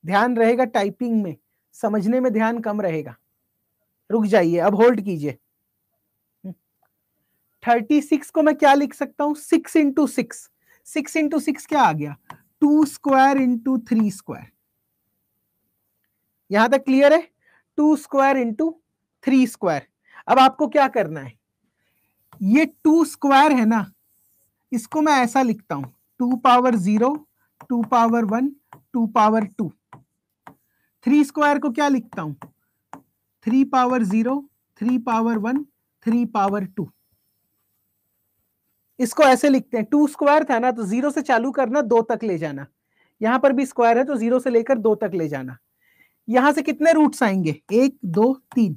ध्यान रहेगा टाइपिंग में, समझने में ध्यान कम रहेगा। रुक जाइए, अब होल्ड कीजिए। 36 को मैं क्या लिख सकता हूं, 6 इंटू 6, 6 इंटू 6 क्या आ गया, 2 स्क्वायर इंटू 3 स्क्वायर। यहां तक क्लियर है, 2 स्क्वायर इंटू 3 स्क्वायर। अब आपको क्या करना है, ये 2 स्क्वायर है ना, इसको मैं ऐसा लिखता हूं, 2 पावर 0, 2 पावर 1, 2 पावर 2। 3 स्क्वायर को क्या लिखता हूं, 3 पावर 0, 3 पावर 1, 3 पावर 2। इसको ऐसे लिखते हैं, 2 स्क्वायर था ना तो 0 से चालू करना, 2 तक ले जाना। यहां पर भी स्क्वायर है तो 0 से लेकर 2 तक ले जाना। यहां से कितने रूट्स आएंगे, 1 2 3।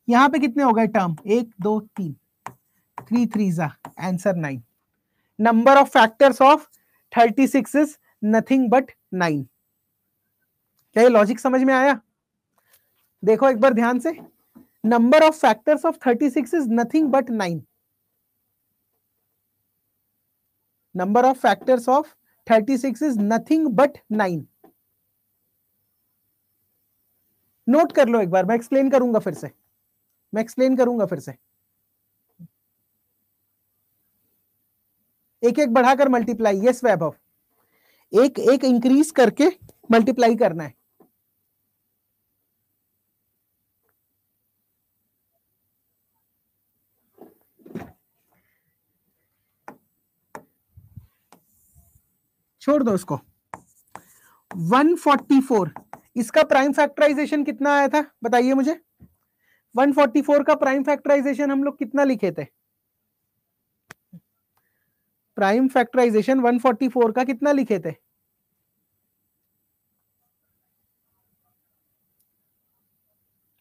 यहां पे कितने हो गए टर्म, 1 2 3, 3 3 जा, answer 9। Number of factors of 36 is nothing but 9। क्या ये लॉजिक समझ में आया? देखो एक बार ध्यान से, number of factors of 36 is nothing but 9। Number of factors of 36 is nothing but 9। Note कर लो एक बार, मैं एक्सप्लेन करूंगा फिर से, मैं एक्सप्लेन करूंगा फिर से। एक एक बढ़ाकर मल्टीप्लाई, यस वैभव, एक एक इंक्रीज करके मल्टीप्लाई करना है। छोड़ दो इसको। 144, इसका प्राइम फैक्टराइजेशन कितना आया था बताइए मुझे। 144 का प्राइम फैक्टराइजेशन हम लोग कितना लिखे थे, प्राइम फैक्टराइजेशन 144 का कितना लिखे थे?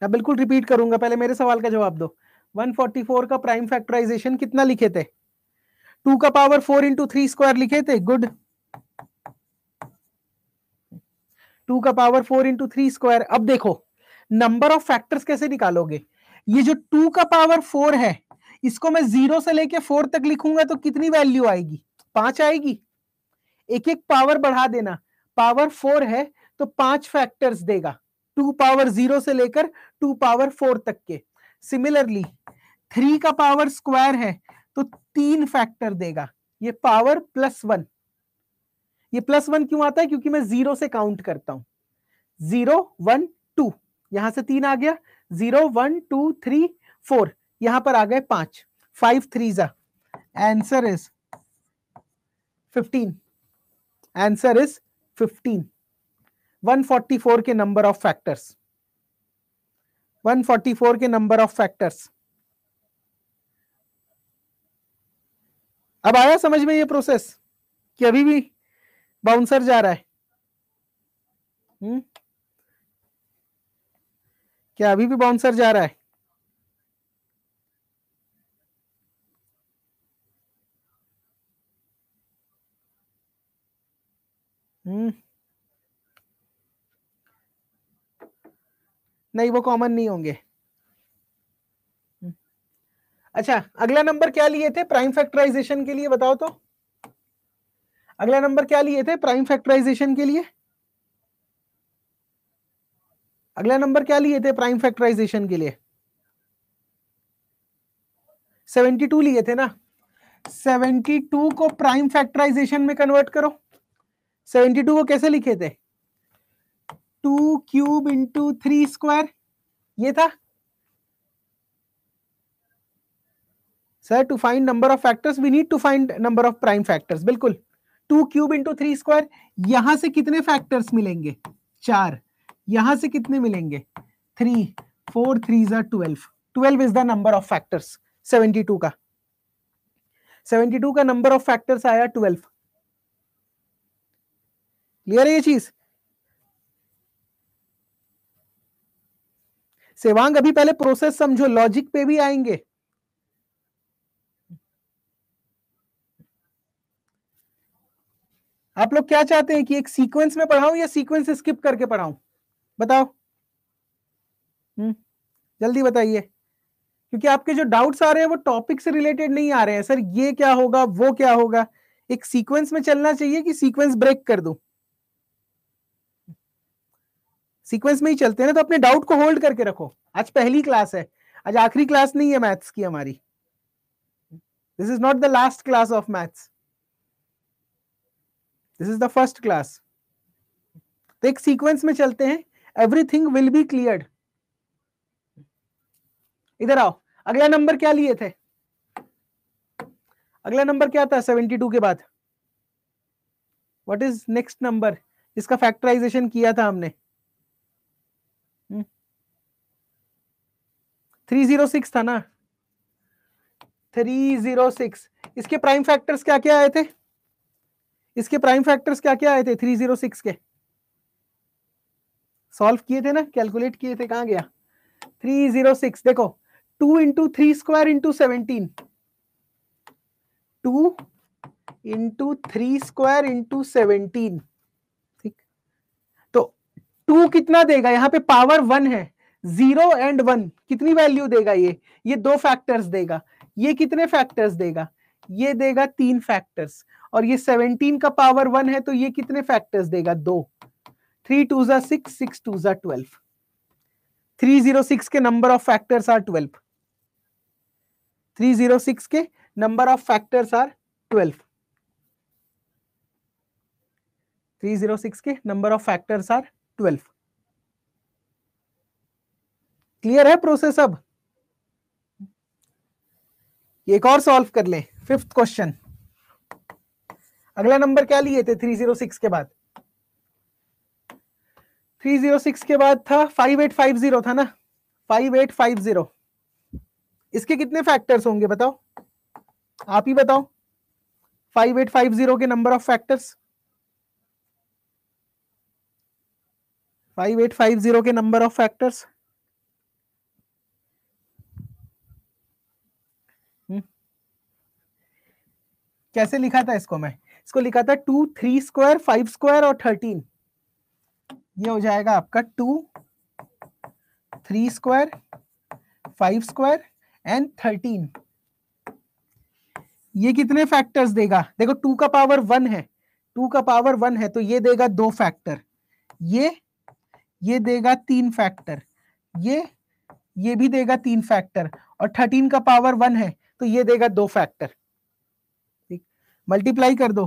मैं बिल्कुल रिपीट करूंगा, पहले मेरे सवाल का जवाब दो। 144 का प्राइम फैक्टराइजेशन कितना लिखे थे? 2 का पावर 4 इंटू 3 स्क्वायर लिखे थे, गुड। 2 का पावर 4 इंटू 3 स्क्वायर। अब देखो नंबर ऑफ फैक्टर्स कैसे निकालोगे, ये जो 2 का पावर 4 है, इसको मैं 0 से लेके 4 तक लिखूंगा तो कितनी वैल्यू आएगी, 5 आएगी। एक एक पावर बढ़ा देना, पावर 4 है तो 5 फैक्टर्स देगा, 2 पावर 0 से लेकर 2 पावर 4 तक के। सिमिलरली 3 का पावर स्क्वायर है तो 3 फैक्टर देगा, ये पावर +1। ये +1 क्यों आता है, क्योंकि मैं 0 से काउंट करता हूं, 0 1 2, यहां से 3 आ गया, 0 1 2 3 4, यहां पर आ गए 5, 5 3 जा, आंसर इज 15। Answer is 15। 144 के नंबर ऑफ फैक्टर्स, 144 के नंबर ऑफ फैक्टर्स। अब आया समझ में ये प्रोसेस कि अभी भी बाउंसर जा रहा है? क्या अभी भी बाउंसर जा रहा है? नहीं, वो कॉमन नहीं होंगे। अच्छा, अगला नंबर क्या लिए थे प्राइम फैक्टराइजेशन के लिए, बताओ तो। अगला नंबर क्या लिए थे प्राइम फैक्टराइजेशन के लिए? अगला नंबर क्या लिए थे प्राइम फैक्टराइजेशन के लिए? 72 लिए थे ना। 72 को प्राइम फैक्टराइजेशन में कन्वर्ट करो। 72 को कैसे लिखे थे, 2 क्यूब इंटू 3 स्क्वायर, ये था सर। To find number of factors we need to find number of prime factors, बिल्कुल। 2 क्यूब इंटू 3 स्क्वायर, यहां से कितने फैक्टर्स मिलेंगे, 4। यहां से कितने मिलेंगे, 3, 4 3 जा 12। 12 is the number of factors 72 का। 72 का नंबर ऑफ फैक्टर्स आया 12। क्लियर है ये चीज? सेवांग अभी पहले प्रोसेस समझो, लॉजिक पे भी आएंगे। आप लोग क्या चाहते हैं कि एक सीक्वेंस में पढ़ाऊं या सीक्वेंस स्किप करके पढ़ाऊं, बताओ। जल्दी बताइए, क्योंकि आपके जो डाउट्स आ रहे हैं वो टॉपिक से रिलेटेड नहीं आ रहे हैं। सर ये क्या होगा, वो क्या होगा, एक सीक्वेंस में चलना चाहिए कि सीक्वेंस ब्रेक कर दूं? सीक्वेंस में ही चलते हैं ना, तो अपने डाउट को होल्ड करके रखो। आज पहली क्लास है, आज आखिरी क्लास नहीं है मैथ्स की हमारी। This is not the last class of maths, this is the first class. तो एक सीक्वेंस में चलते हैं, एवरीथिंग विल बी क्लियर्ड। इधर आओ, अगला नंबर क्या लिए थे? अगला नंबर क्या था 72 के बाद? व्हाट इज नेक्स्ट नंबर जिसका फैक्टराइजेशन किया था हमने? 306 था ना, 306। इसके प्राइम फैक्टर्स क्या क्या आए थे? इसके प्राइम फैक्टर्स क्या क्या आए थे 306 के? सॉल्व किए थे ना, कैलकुलेट किए थे, कहां गया? 306 देखो, 2 into 3 square into 17, 2 into 3 square into 17। ठीक, तो 2 कितना देगा? यहां पे पावर 1 है, 0 एंड 1 कितनी वैल्यू देगा? ये 2 फैक्टर्स देगा। ये कितने फैक्टर्स देगा? ये देगा 3 फैक्टर्स। और ये 17 का पावर 1 है, तो ये कितने फैक्टर्स देगा? 2। 3 2 जा 6, 6 2 जा 12। 306 के नंबर ऑफ फैक्टर्स आर 12। 306 के नंबर ऑफ फैक्टर्स आर 12। 306 के number of factors are 12। Clear है प्रोसेस? अब एक और सॉल्व कर लें, 5th क्वेश्चन। अगला नंबर क्या लिए थे 306 के बाद? 306 के बाद था 5850 था ना, 5850। इसके कितने फैक्टर्स होंगे बताओ, आप ही बताओ। 5850 के नंबर ऑफ फैक्टर्स, 5850 के नंबर ऑफ फैक्टर्स। कैसे लिखा था इसको? मैं इसको लिखा था 2 3 स्क्वायर 5 स्क्वायर और 13। ये हो जाएगा आपका 2 3 स्क्वायर 5 स्क्वायर एंड 13। ये कितने फैक्टर्स देगा? देखो 2 का पावर 1 है, 2 का पावर 1 है, तो ये देगा 2 फैक्टर। ये देगा 3 फैक्टर। ये भी देगा 3 फैक्टर। और 13 का पावर 1 है, तो ये देगा 2 फैक्टर। ठीक, मल्टीप्लाई कर दो।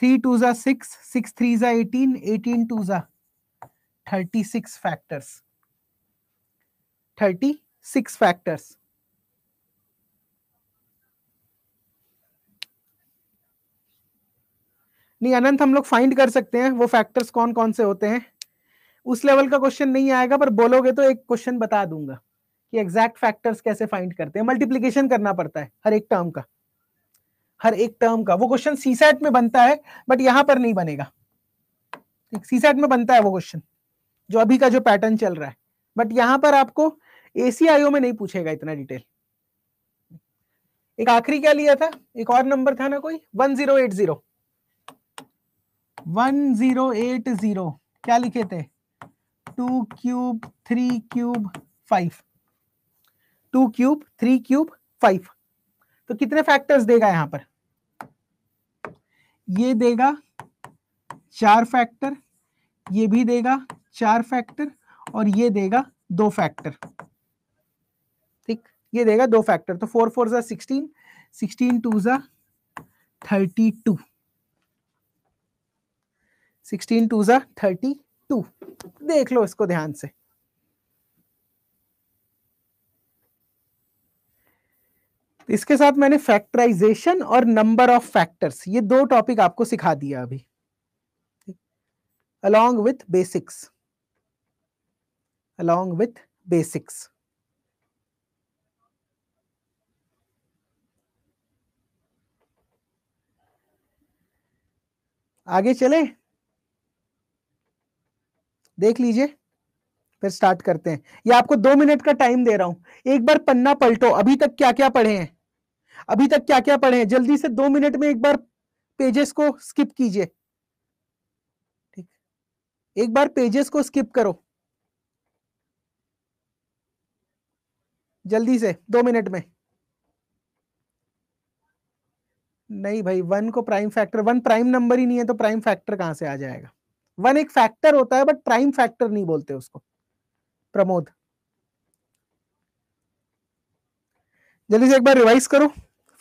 3 2 जा 6, 6 3 जा 18, 18 2 जा 36 फैक्टर्स। 36 फैक्टर्स। नहीं अनंत, हम लोग फाइंड कर सकते हैं वो फैक्टर्स कौन कौन से होते हैं। उस लेवल का क्वेश्चन नहीं आएगा, पर बोलोगे तो एक क्वेश्चन बता दूंगा कि एग्जैक्ट फैक्टर्स कैसे फाइंड करते हैं। मल्टीप्लीकेशन करना पड़ता है हर एक टर्म का, हर एक टर्म का। वो क्वेश्चन सीसैट में बनता है, बट यहां पर नहीं बनेगा। सीसैट में बनता है वो क्वेश्चन, जो अभी का जो पैटर्न चल रहा है, बट यहां पर आपको एसीआईओ में नहीं पूछेगा इतना डिटेल। एक आखिरी क्या लिया था, एक और नंबर था ना कोई, 1080। 1080 क्या लिखे थे? 2 क्यूब 3 क्यूब 5। 2 cube 3 cube 5। तो कितने फैक्टर्स देगा यहां पर? ये देगा 4 फैक्टर, ये भी देगा 4 फैक्टर, और ये देगा 2 फैक्टर। ठीक, ये देगा 2 फैक्टर। तो 4 4 जा 16, 16 2 जा 32, 16 2 जा 32। देख लो इसको ध्यान से। इसके साथ मैंने फैक्टराइजेशन और नंबर ऑफ फैक्टर्स, ये 2 टॉपिक आपको सिखा दिया अभी, along with basics, along with basics। आगे चले, देख लीजिए, फिर स्टार्ट करते हैं। ये आपको 2 मिनट का टाइम दे रहा हूं, एक बार पन्ना पलटो, अभी तक क्या क्या पढ़े हैं, अभी तक क्या क्या पढ़े हैं, जल्दी से 2 मिनट में एक बार पेजेस को स्किप कीजिए। ठीक, एक बार पेजेस को स्किप करो जल्दी से 2 मिनट में। नहीं भाई, 1 को प्राइम फैक्टर, 1 प्राइम नंबर ही नहीं है तो प्राइम फैक्टर कहां से आ जाएगा? 1 एक फैक्टर होता है, बट प्राइम फैक्टर नहीं बोलते उसको। प्रमोद, जल्दी से एक बार रिवाइज करो,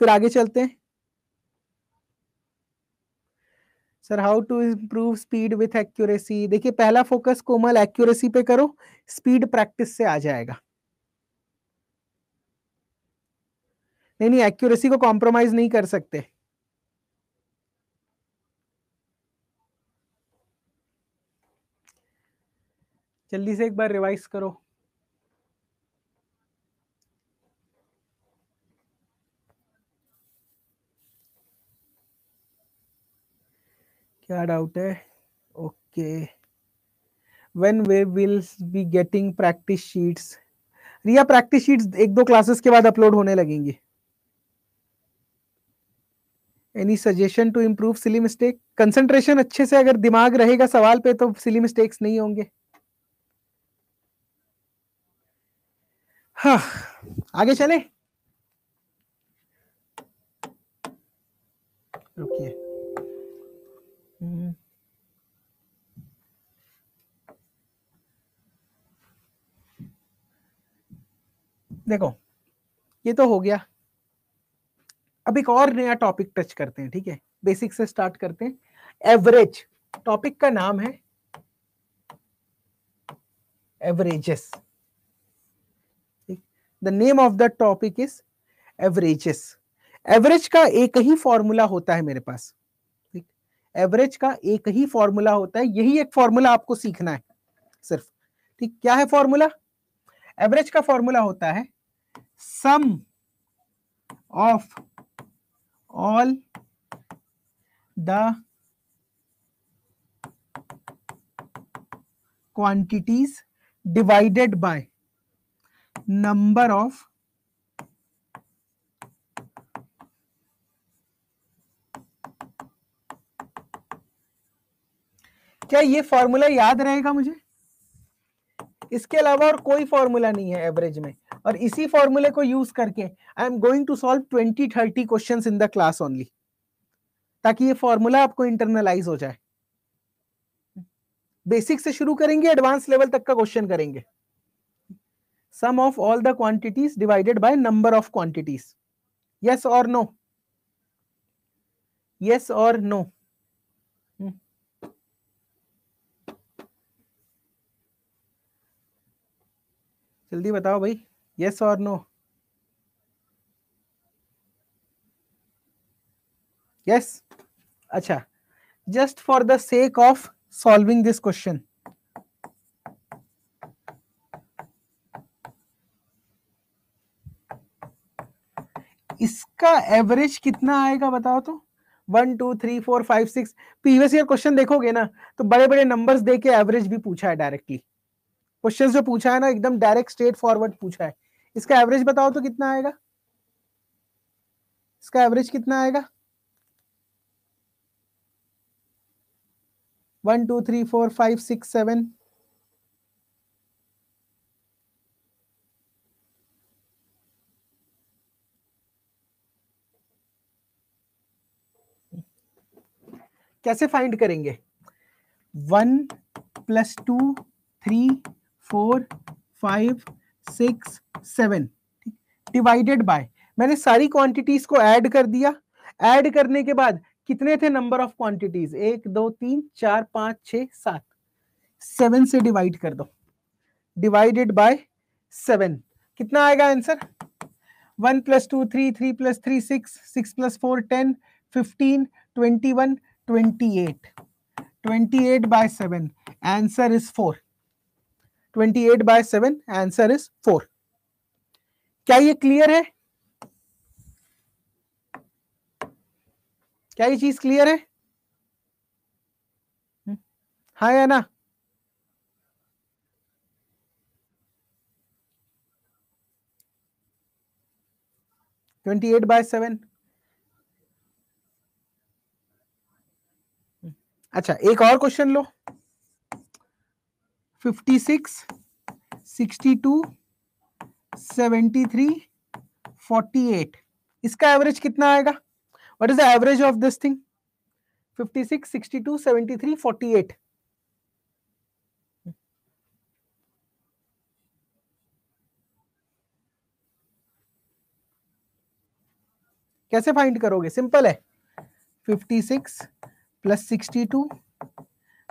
फिर आगे चलते हैं। Sir how to improve speed with accuracy. देखिए पहला फोकस कोमल एक्यूरेसी पे करो, स्पीड प्रैक्टिस से आ जाएगा। नहीं नहीं, एक्यूरेसी को कॉम्प्रोमाइज नहीं कर सकते। जल्दी से एक बार रिवाइज करो। क्या डाउट है? Okay, when we will be getting practice sheets? Riya practice sheets एक दो क्लासेस के बाद अपलोड होने लगेंगी। Any suggestion to improve silly mistake? Concentration अच्छे से अगर दिमाग रहेगा सवाल पे तो सिली मिस्टेक्स नहीं होंगे। हाँ, आगे चले। रुकिए। देखो ये तो हो गया। अब एक और नया टॉपिक टच करते हैं, ठीक है? बेसिक से स्टार्ट करते हैं। एवरेज टॉपिक का नाम है averages. The name of the topic is averages. Average का एक ही फॉर्मूला होता है मेरे पास, ठीक? एवरेज का एक ही फॉर्मूला होता है, यही एक फॉर्मूला आपको सीखना है सिर्फ, ठीक? क्या है फॉर्मूला? एवरेज का फॉर्मूला होता है sum of all the quantities divided by number of क्या ये फॉर्मूला याद रहेगा मुझे? इसके अलावा और कोई फॉर्मूला नहीं है एवरेज में, और इसी फॉर्मूले को यूज करके I am going to solve 20-30 questions in the class only, ताकि ये फॉर्मूला आपको इंटरनलाइज हो जाए। बेसिक से शुरू करेंगे, एडवांस लेवल तक का क्वेश्चन करेंगे। Sum of all the quantities divided by number of quantities. Yes और नो? यस और नो? जल्दी बताओ भाई, यस और नो? यस? अच्छा, just for the sake of solving this question, इसका एवरेज कितना आएगा बताओ तो? 1 2 3 4 5 6। प्रीवियस ईयर क्वेश्चन देखोगे ना तो बड़े बड़े नंबर्स दे के एवरेज भी पूछा है डायरेक्टली। क्वेश्चन जो पूछा है ना एकदम डायरेक्ट स्ट्रेट फॉरवर्ड पूछा है। इसका एवरेज बताओ तो कितना आएगा? इसका एवरेज कितना आएगा? 1 2 3 4 5 6 7। कैसे फाइंड करेंगे? 1 + 2 3 4 5 6 7 डिवाइडेड बाय, मैंने सारी क्वांटिटीज को ऐड कर दिया। ऐड करने के बाद कितने थे नंबर ऑफ क्वांटिटीज? 1 2 3 4 5 6 7। 7 से डिवाइड कर दो, डिवाइडेड बाय 7। कितना आएगा answer? 1 + 2 3 3 + 3 6 6 + 4 10 15 21 28 28 by 7 answer is 4। 28 by 7 answer is 4। क्या ये क्लियर है? क्या ये चीज क्लियर है? हाँ या ना? ट्वेंटी 28/7। अच्छा, एक और क्वेश्चन लो। 56 62 73 48, इसका एवरेज कितना आएगा? What is the average of this thing? 56 62 73 48। कैसे फाइंड करोगे? सिंपल है, 56 प्लस 62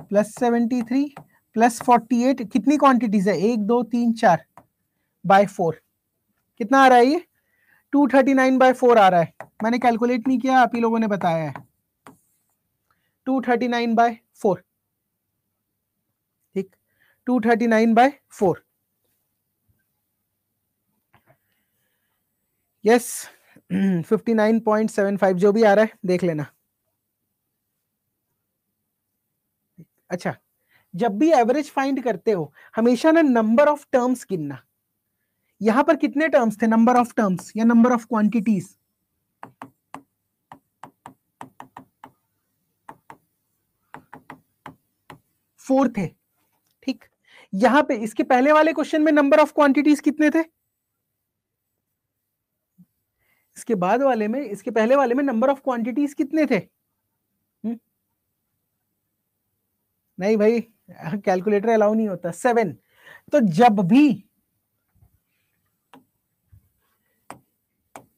प्लस 73 प्लस 48, कितनी क्वांटिटीज है? 1 2 3 4 बाय 4, कितना आ रहा है ये? 239/4 आ रहा है। मैंने कैलकुलेट नहीं किया, आप ही लोगों ने बताया है, 239/4, ठीक, 239/4, यस, 59.75 जो भी आ रहा है देख लेना। अच्छा, जब भी एवरेज फाइंड करते हो हमेशा ना नंबर ऑफ टर्म्स गिनना। यहां पर कितने टर्म्स थे? नंबर ऑफ टर्म्स या नंबर ऑफ क्वांटिटीज? 4 थे, ठीक। यहां पे इसके पहले वाले क्वेश्चन में नंबर ऑफ क्वांटिटीज कितने थे? इसके बाद वाले में, इसके पहले वाले में नंबर ऑफ क्वांटिटीज कितने थे? नहीं भाई, कैलकुलेटर अलाउ नहीं होता, 7। तो जब भी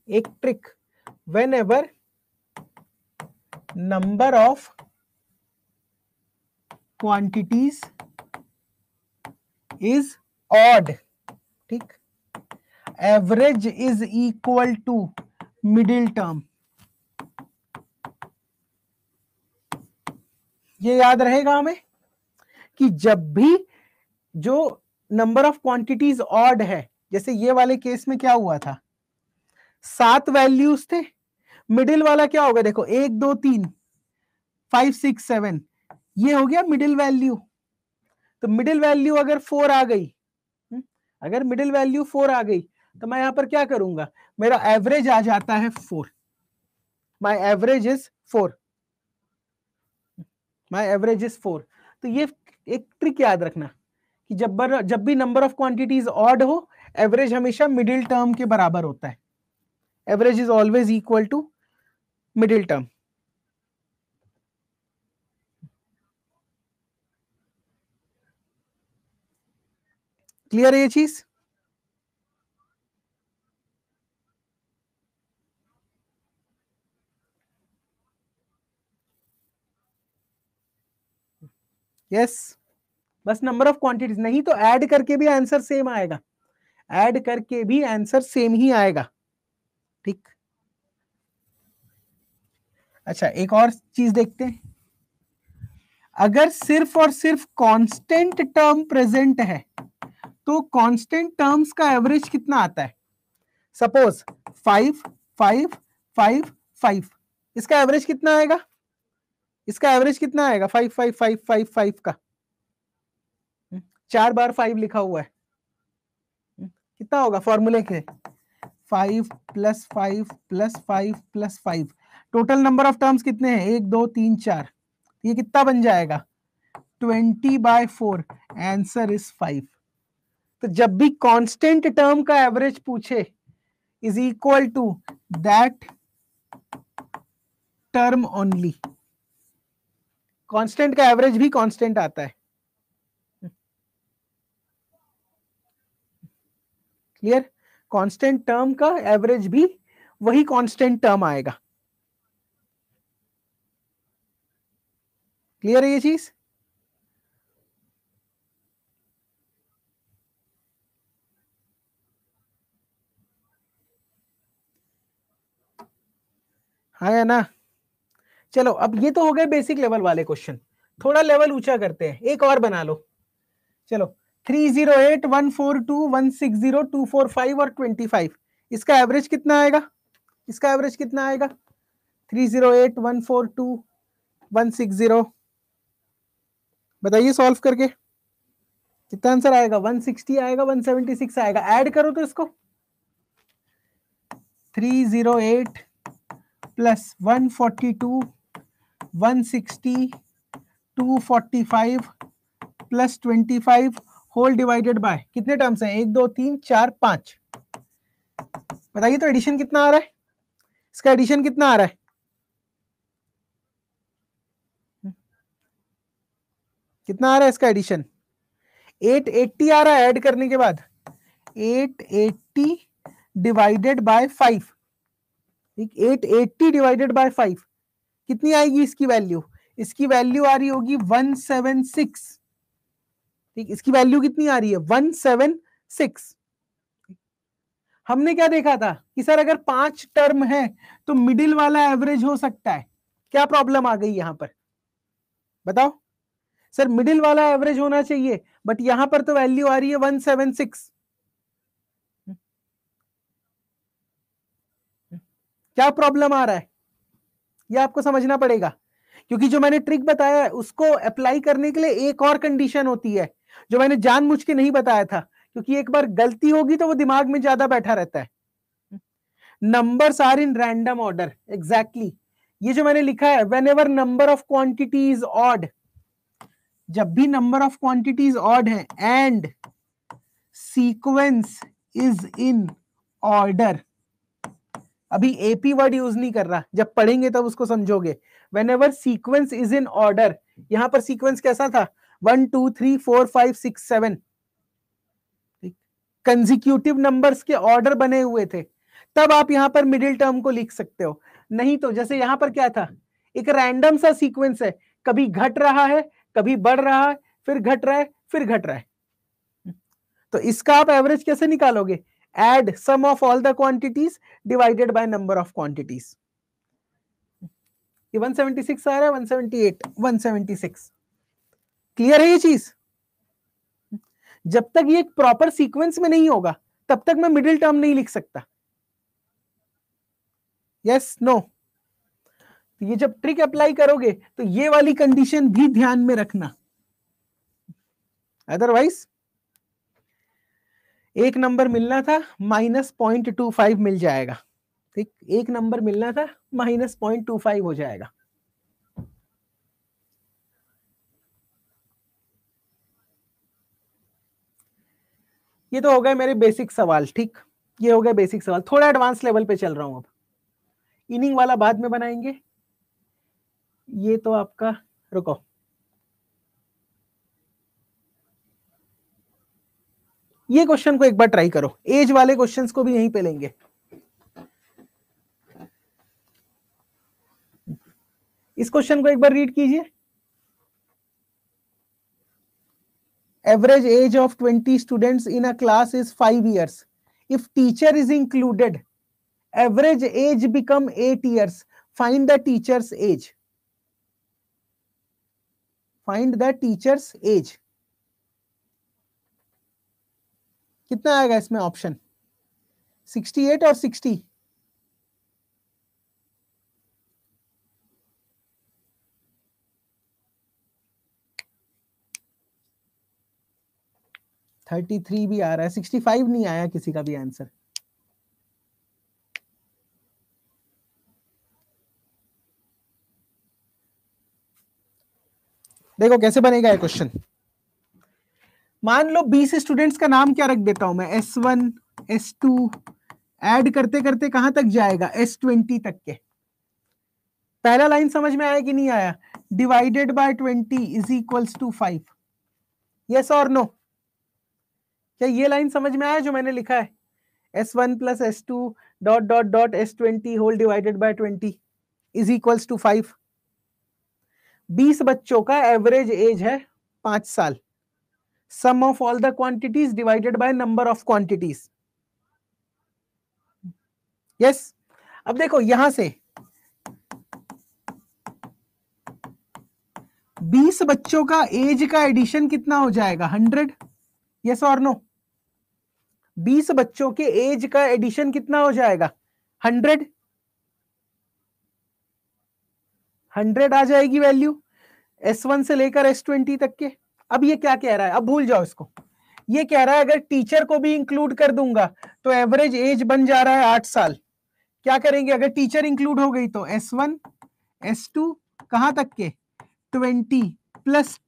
एक trick, whenever number of quantities is odd, ठीक, average is equal to middle term. ये याद रहेगा हमें कि जब भी जो नंबर ऑफ क्वांटिटीज ऑड है, जैसे ये वाले केस में क्या हुआ था, 7 वैल्यूज थे, मिडिल वाला क्या होगा? देखो 1 2 3 5 6 7, ये हो गया मिडिल वैल्यू। तो मिडिल वैल्यू अगर 4 आ गई, अगर मिडिल वैल्यू 4 आ गई, तो मैं यहां पर क्या करूंगा? मेरा एवरेज आ जाता है 4, माई average is 4, my average is 4। तो ये एक ट्रिक याद रखना कि जब भी नंबर ऑफ क्वांटिटीज ऑड हो, एवरेज हमेशा मिडिल टर्म के बराबर होता है। Average is always equal to middle term. Clear है ये चीज? यस, बस नंबर ऑफ क्वांटिटीज, नहीं तो ऐड करके भी आंसर सेम आएगा, ऐड करके भी आंसर सेम ही आएगा, ठीक। अच्छा, एक और चीज देखते हैं, अगर सिर्फ और सिर्फ कांस्टेंट टर्म प्रेजेंट है तो कांस्टेंट टर्म्स का एवरेज कितना आता है? सपोज 5 5 5 5, इसका एवरेज कितना आएगा? इसका एवरेज कितना आएगा? 5 5 5 5 5 का 4 बार 5 लिखा हुआ है, कितना होगा फॉर्मूले के? 5 plus 5 plus 5 plus 5, total number of terms कितने हैं? 1 2 3 4, ये कितना बन जाएगा? 20/4, आंसर इज 5। तो जब भी कांस्टेंट टर्म का एवरेज पूछे, is equal to that term only. Constant का एवरेज भी कांस्टेंट आता है, क्लियर? कांस्टेंट टर्म का एवरेज भी वही कांस्टेंट टर्म आएगा। क्लियर है ये चीज? हाँ या ना? चलो, अब ये तो हो गए बेसिक लेवल वाले क्वेश्चन, थोड़ा लेवल ऊंचा करते हैं, एक और बना लो। चलो, 308 142 160 245 और 25, इसका एवरेज कितना आएगा? इसका एवरेज कितना आएगा? 308 142 160, बताइए सॉल्व करके कितना आंसर आएगा? 160 आएगा, 176 आएगा। ऐड करो तो इसको, 308 plus 142 160 245 plus 25 whole divided by, कितने टर्म्स हैं? 1 2 3 4 5, बताइए तो एडिशन कितना आ रहा है? इसका एडिशन कितना आ रहा है? कितना आ रहा है इसका एडिशन? 880 आ रहा है ऐड करने के बाद, 880 डिवाइडेड बाय 5, ठीक, 880 डिवाइडेड बाय 5 कितनी आएगी इसकी वैल्यू? इसकी वैल्यू आ रही होगी 176। ठीक, इसकी वैल्यू कितनी आ रही है? 176। हमने क्या देखा था कि सर अगर 5 टर्म है तो मिडिल वाला एवरेज हो सकता है। क्या प्रॉब्लम आ गई यहां पर बताओ? सर मिडिल वाला एवरेज होना चाहिए, बट यहां पर तो वैल्यू आ रही है 176। क्या प्रॉब्लम आ रहा है ये आपको समझना पड़ेगा, क्योंकि जो मैंने ट्रिक बताया है उसको अप्लाई करने के लिए एक और कंडीशन होती है जो मैंने जानबूझ के नहीं बताया था, क्योंकि एक बार गलती होगी तो वो दिमाग में ज्यादा बैठा रहता है। Numbers are in random order. Exactly ये जो मैंने लिखा है, whenever number of quantities odd, जब भी नंबर ऑफ क्वांटिटीज ऑड है and sequence is in order, अभी एपी वर्ड यूज नहीं कर रहा, जब पढ़ेंगे तब उसको समझोगे। Whenever sequence is in order, यहां पर सीक्वेंस कैसा था? 1 2 3 4 5 6 7 कंजिक्यूटिव नंबर्स के ऑर्डर बने हुए थे, तब आप यहां पर मिडिल टर्म को लिख सकते हो। नहीं तो जैसे यहां पर क्या था, एक रैंडम सा सीक्वेंस है, कभी घट रहा है, कभी बढ़ रहा है, फिर घट रहा है, फिर घट रहा है, तो इसका आप एवरेज कैसे निकालोगे? Add sum of all the quantities divided by number of quantities. ये 176 आ रहा है, 178, 176। क्लियर है ये चीज? जब तक ये एक प्रॉपर सीक्वेंस में नहीं होगा तब तक मैं मिडिल टर्म नहीं लिख सकता। Yes no? तो ये जब ट्रिक अप्लाई करोगे तो ये वाली कंडीशन भी ध्यान में रखना, अदरवाइज एक नंबर मिलना था -0.25 मिल जाएगा। ठीक, एक नंबर मिलना था -0.25 हो जाएगा। ये तो हो गए मेरे बेसिक सवाल। ठीक, ये हो गए बेसिक सवाल, थोड़ा एडवांस लेवल पे चल रहा हूं। अब इनिंग वाला बाद में बनाएंगे। ये तो आपका, रुको, ये क्वेश्चन को एक बार ट्राई करो, एज वाले क्वेश्चंस को भी यहीं पे लेंगे। इस क्वेश्चन को एक बार रीड कीजिए। Average age of 20 students in a class is 5 years. If teacher is included, average age become 8 years. Find the teacher's age. Find the teacher's age. कितना आएगा इसमें ऑप्शन? 68 और 60? 33 भी आ रहा है, 65 नहीं आया किसी का भी आंसर। देखो कैसे बनेगा ये क्वेश्चन। मान लो 20 स्टूडेंट्स का नाम क्या रख देता हूं मैं, S1 S2, ऐड करते करते कहां तक जाएगा? S20 तक के। पहला लाइन समझ में आया कि नहीं आया? Divided by 20 is equals to 5। Yes और नो? क्या ये लाइन समझ में आया जो मैंने लिखा है? S1 plus S2 dot dot dot S20 whole divided by 20 is equals to 5। 20 बच्चों का एवरेज एज है 5 साल। Sum of all the quantities divided by number of quantities. Yes? अब देखो यहां से 20 बच्चों का एज का एडिशन कितना हो जाएगा? 100। यस और नो? 20 बच्चों के एज का एडिशन कितना हो जाएगा? 100। 100 आ जाएगी वैल्यू S1 से लेकर S20 तक के। अब ये क्या कह रहा है? अब भूल जाओ इसको। ये कह रहा है अगर टीचर को भी इंक्लूड कर दूंगा तो एवरेज एज बन जा रहा है 8 साल। क्या करेंगे अगर टीचर इंक्लूड हो गई? तो S1 S2 कहां तक के? 20 प्लस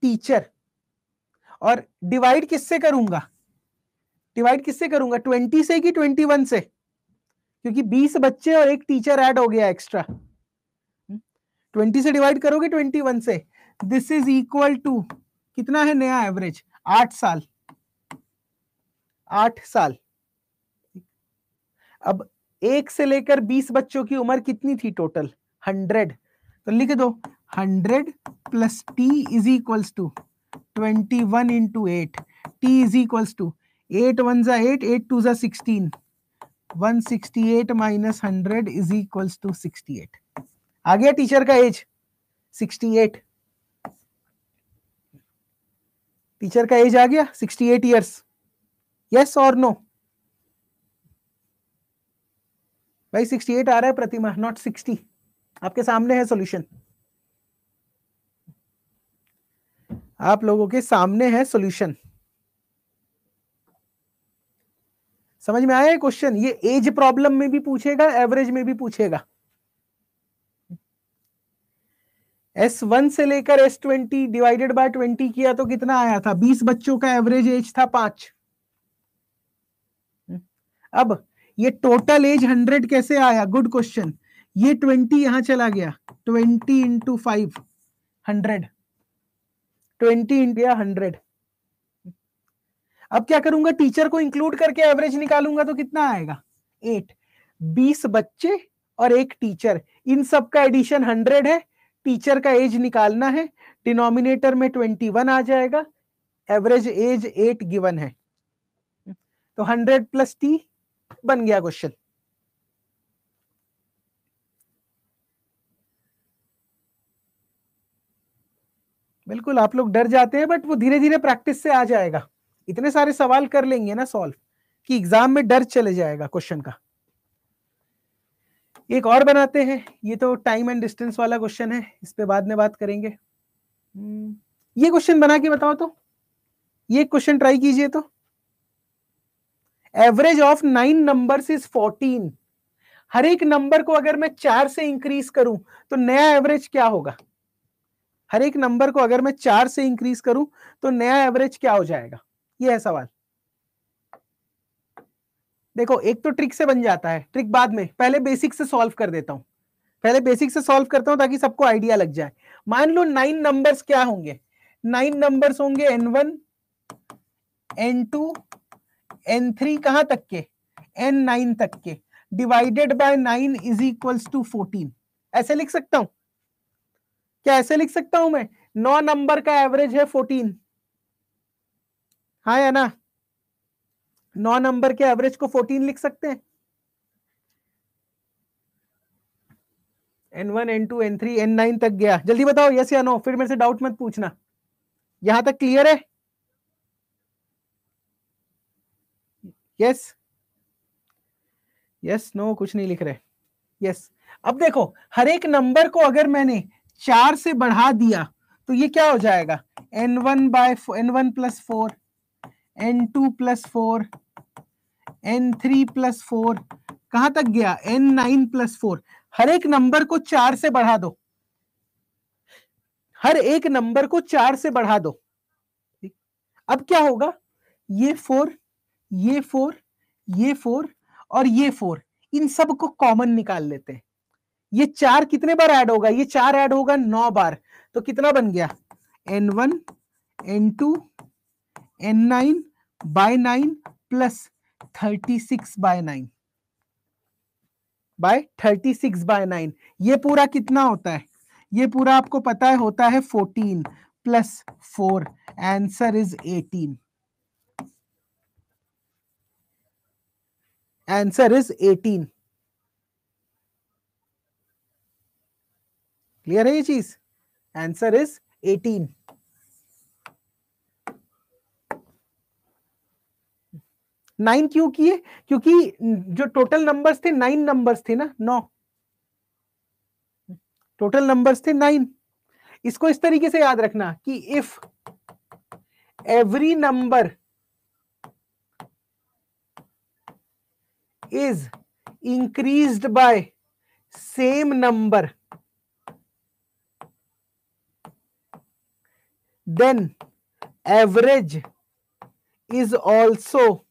टीचर। और डिवाइड किससे करूंगा? 20 से कि 21 से? क्योंकि 20 बच्चे और एक टीचर ऐड हो गया एक्स्ट्रा। 20 से डिवाइड करोगे 21 से। दिस इज इक्वल टू कितना है नया एवरेज? 8 साल। 8 साल। अब 1 से लेकर 20 बच्चों की उम्र कितनी थी टोटल? 100। तो लिख दो 100 plus T is equals to 21 into 8। T is equals to 8 1 जा 8, 8 2 जा 16, 168 माइनस 100 इज इक्वल्स टू 68। आ गया टीचर का एज 68। टीचर का एज आ गया 68 ईयर्स। यस और नो? भाई 68 आ रहा है प्रतिमा, नॉट 60। आपके सामने है सॉल्यूशन, आप लोगों के सामने है सॉल्यूशन। समझ में आया क्वेश्चन? ये एज प्रॉब्लम में भी पूछेगा, एवरेज में भी पूछेगा। S1 से लेकर S20 डिवाइडेड बाय 20 किया तो कितना आया था? 20 बच्चों का एवरेज एज था 5। अब ये टोटल एज 100 कैसे आया? Good question. ये 20 यहां चला गया, 20 इंटू 5 100, 20 इंटू 100। अब क्या करूंगा? टीचर को इंक्लूड करके एवरेज निकालूंगा तो कितना आएगा? 8। 20 बच्चे और एक टीचर, इन सब का एडिशन 100 है। टीचर का एज निकालना है, डिनोमिनेटर में 21 आ जाएगा, एवरेज एज 8 गिवन है। तो 100 प्लस टी बन गया क्वेश्चन। बिल्कुल आप लोग डर जाते हैं, बट वो धीरे धीरे प्रैक्टिस से आ जाएगा। इतने सारे सवाल कर लेंगे ना सॉल्व कि एग्जाम में डर चले जाएगा क्वेश्चन का। एक और बनाते हैं, ये तो टाइम एंड डिस्टेंस वाला क्वेश्चन है, इस पे बाद में बात करेंगे। ये क्वेश्चन बना के बताओ तो, ये क्वेश्चन ट्राई कीजिए तो। Average of 9 numbers is 14। हर एक नंबर को अगर मैं 4 से इंक्रीज करूं तो नया एवरेज क्या होगा? हर एक नंबर को अगर मैं 4 से इंक्रीज करूं तो नया एवरेज क्या हो जाएगा? ये है सवाल। देखो एक तो ट्रिक से बन जाता है, ट्रिक बाद में, पहले बेसिक से सॉल्व कर देता हूं। पहले बेसिक से सॉल्व करता हूं ताकि सबको आइडिया लग जाए। मान लो 9 नंबर्स क्या होंगे? 9 नंबर्स होंगे N1 N2 N3 कहां तक के? N9 तक के, divided by 9 is equals to 14। ऐसे लिख सकता हूं क्या? ऐसे लिख सकता हूं मैं? 9 नंबर का एवरेज है 14, हाँ या ना? 9 नंबर के एवरेज को 14 लिख सकते हैं। N1 N2 N3 N9 तक गया, जल्दी बताओ यस या नो, फिर मेरे से डाउट मत पूछना। यहां तक क्लियर है? यस यस नो कुछ नहीं लिख रहे। यस। अब देखो हर एक नंबर को अगर मैंने 4 से बढ़ा दिया तो ये क्या हो जाएगा? N1 plus 4, N2 plus 4, N3 plus 4, कहां तक गया? N9 plus 4। हर एक नंबर को 4 से बढ़ा दो, हर एक नंबर को 4 से बढ़ा दो। अब क्या होगा? ये 4, ये 4, ये 4 और ये 4, इन सब को कॉमन निकाल लेते हैं। ये 4 कितने बार ऐड होगा? ये 4 ऐड होगा 9 बार। तो कितना बन गया? N1 N2 N9 by 9 plus 36 by 9 by 36 by 9। ये पूरा कितना होता है? ये पूरा आपको पता है होता है 14 plus 4, answer is 18। Answer is 18। Clear है ये चीज? Answer is 18। नाइन क्यों किए? क्योंकि जो टोटल नंबर्स थे 9 नंबर्स थे ना, 9 टोटल नंबर्स थे 9। इसको इस तरीके से याद रखना कि if every number is increased by same number then average is also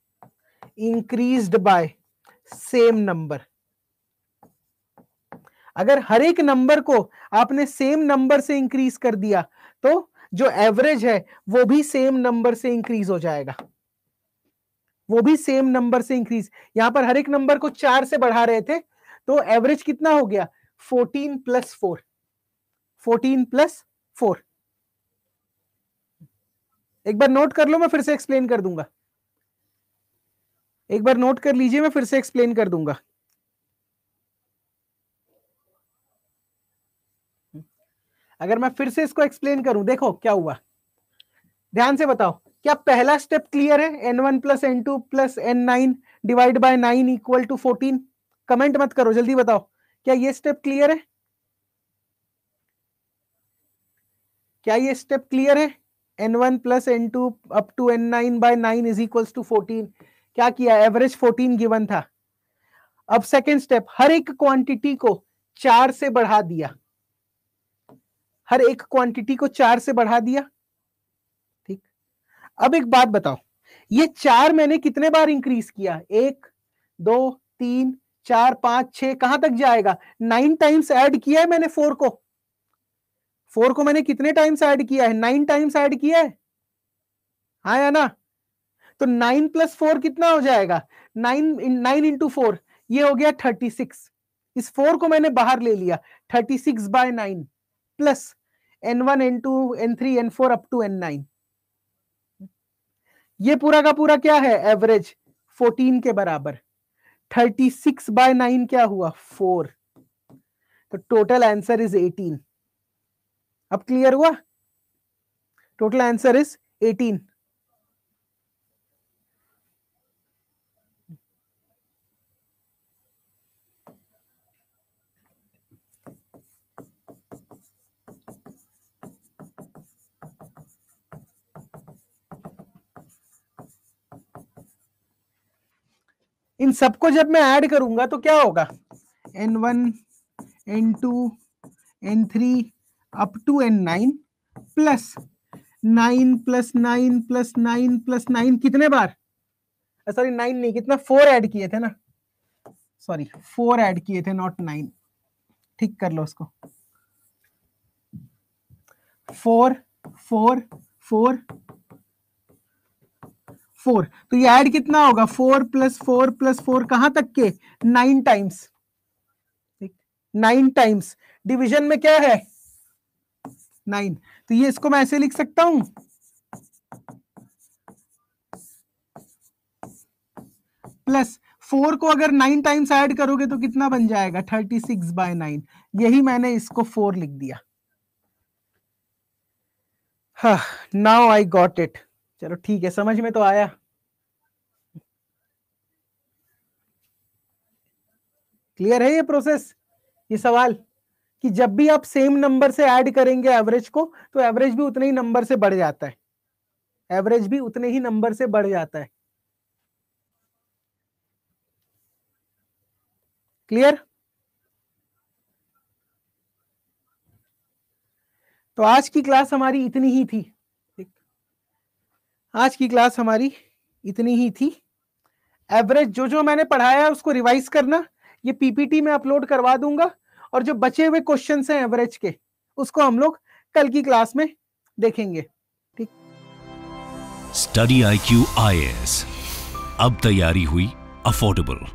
increased by same number। अगर हर एक नंबर को आपने सेम नंबर से इंक्रीज कर दिया तो जो एवरेज है वो भी सेम नंबर से इंक्रीज हो जाएगा। वो भी सेम नंबर से इंक्रीज। यहां पर हर एक नंबर को 4 से बढ़ा रहे थे, तो एवरेज कितना हो गया 14 + 4, 14 + 4। एक बार नोट कर लो, मैं फिर से एक्सप्लेन कर दूंगा। एक बार नोट कर लीजिए, मैं फिर से एक्सप्लेन कर दूंगा। अगर मैं फिर से इसको एक्सप्लेन करूं, देखो क्या हुआ, ध्यान से बताओ, क्या पहला स्टेप क्लियर है? n1 + n2 + n9 divide by 9 = 14। Comment मत करो, जल्दी बताओ, क्या ये स्टेप क्लियर है? क्या ये स्टेप क्लियर है? n1 + n2 up to n9 by 9 = 14। क्या किया? एवरेज 14 गिवन था। अब सेकेंड स्टेप, हर एक क्वांटिटी को 4 से बढ़ा दिया, हर एक क्वांटिटी को 4 से बढ़ा दिया। ठीक, अब एक बात बताओ, ये 4 मैंने कितने बार इंक्रीज किया? 1 2 3 4 5 6, कहां तक जाएगा? 9 टाइम्स ऐड किया है मैंने 4 को। 4 को मैंने कितने टाइम्स ऐड किया है? 9 टाइम्स ऐड किया है, हाँ या ना? तो 9 + 4 कितना हो जाएगा? 9 × 4, ये हो गया 36। इस 4 को मैंने बाहर ले लिया, 36/9 plus n1 n2 n3 n4 up to n9। ये पूरा का पूरा क्या है? एवरेज 14 के बराबर। 36/9 क्या हुआ? 4। तो टोटल आंसर इज 18। अब क्लियर हुआ? Total answer is 18। इन सबको जब मैं ऐड करूंगा तो क्या होगा? n1 n2 n3 up to n9 plus 9 + 9 + 9 + 9, कितने बार? सॉरी 9 नहीं, कितना? 4 ऐड किए थे ना, सॉरी 4 ऐड किए थे, नॉट 9। ठीक कर लो उसको। 4 4 4 4, तो ये ऐड कितना होगा? 4 + 4 + 4, कहां तक के? 9 टाइम्स। 9 टाइम्स। डिवीजन में क्या है? 9। तो ये इसको मैं ऐसे लिख सकता हूं, प्लस 4 को अगर 9 टाइम्स ऐड करोगे तो कितना बन जाएगा? 36/9। यही मैंने इसको 4 लिख दिया। हाँ, नाउ आई गॉट इट। चलो ठीक है, समझ में तो आया। क्लियर है ये प्रोसेस, ये सवाल, कि जब भी आप सेम नंबर से ऐड करेंगे एवरेज को, तो एवरेज भी उतने ही नंबर से बढ़ जाता है, एवरेज भी उतने ही नंबर से बढ़ जाता है। क्लियर? तो आज की क्लास हमारी इतनी ही थी। आज की क्लास हमारी इतनी ही थी। एवरेज जो जो मैंने पढ़ाया है उसको रिवाइज करना, ये पीपीटी में अपलोड करवा दूंगा, और जो बचे हुए क्वेश्चंस हैं एवरेज के, उसको हम लोग कल की क्लास में देखेंगे। ठीक, स्टडी IQ IAS, अब तैयारी हुई अफोर्डेबल।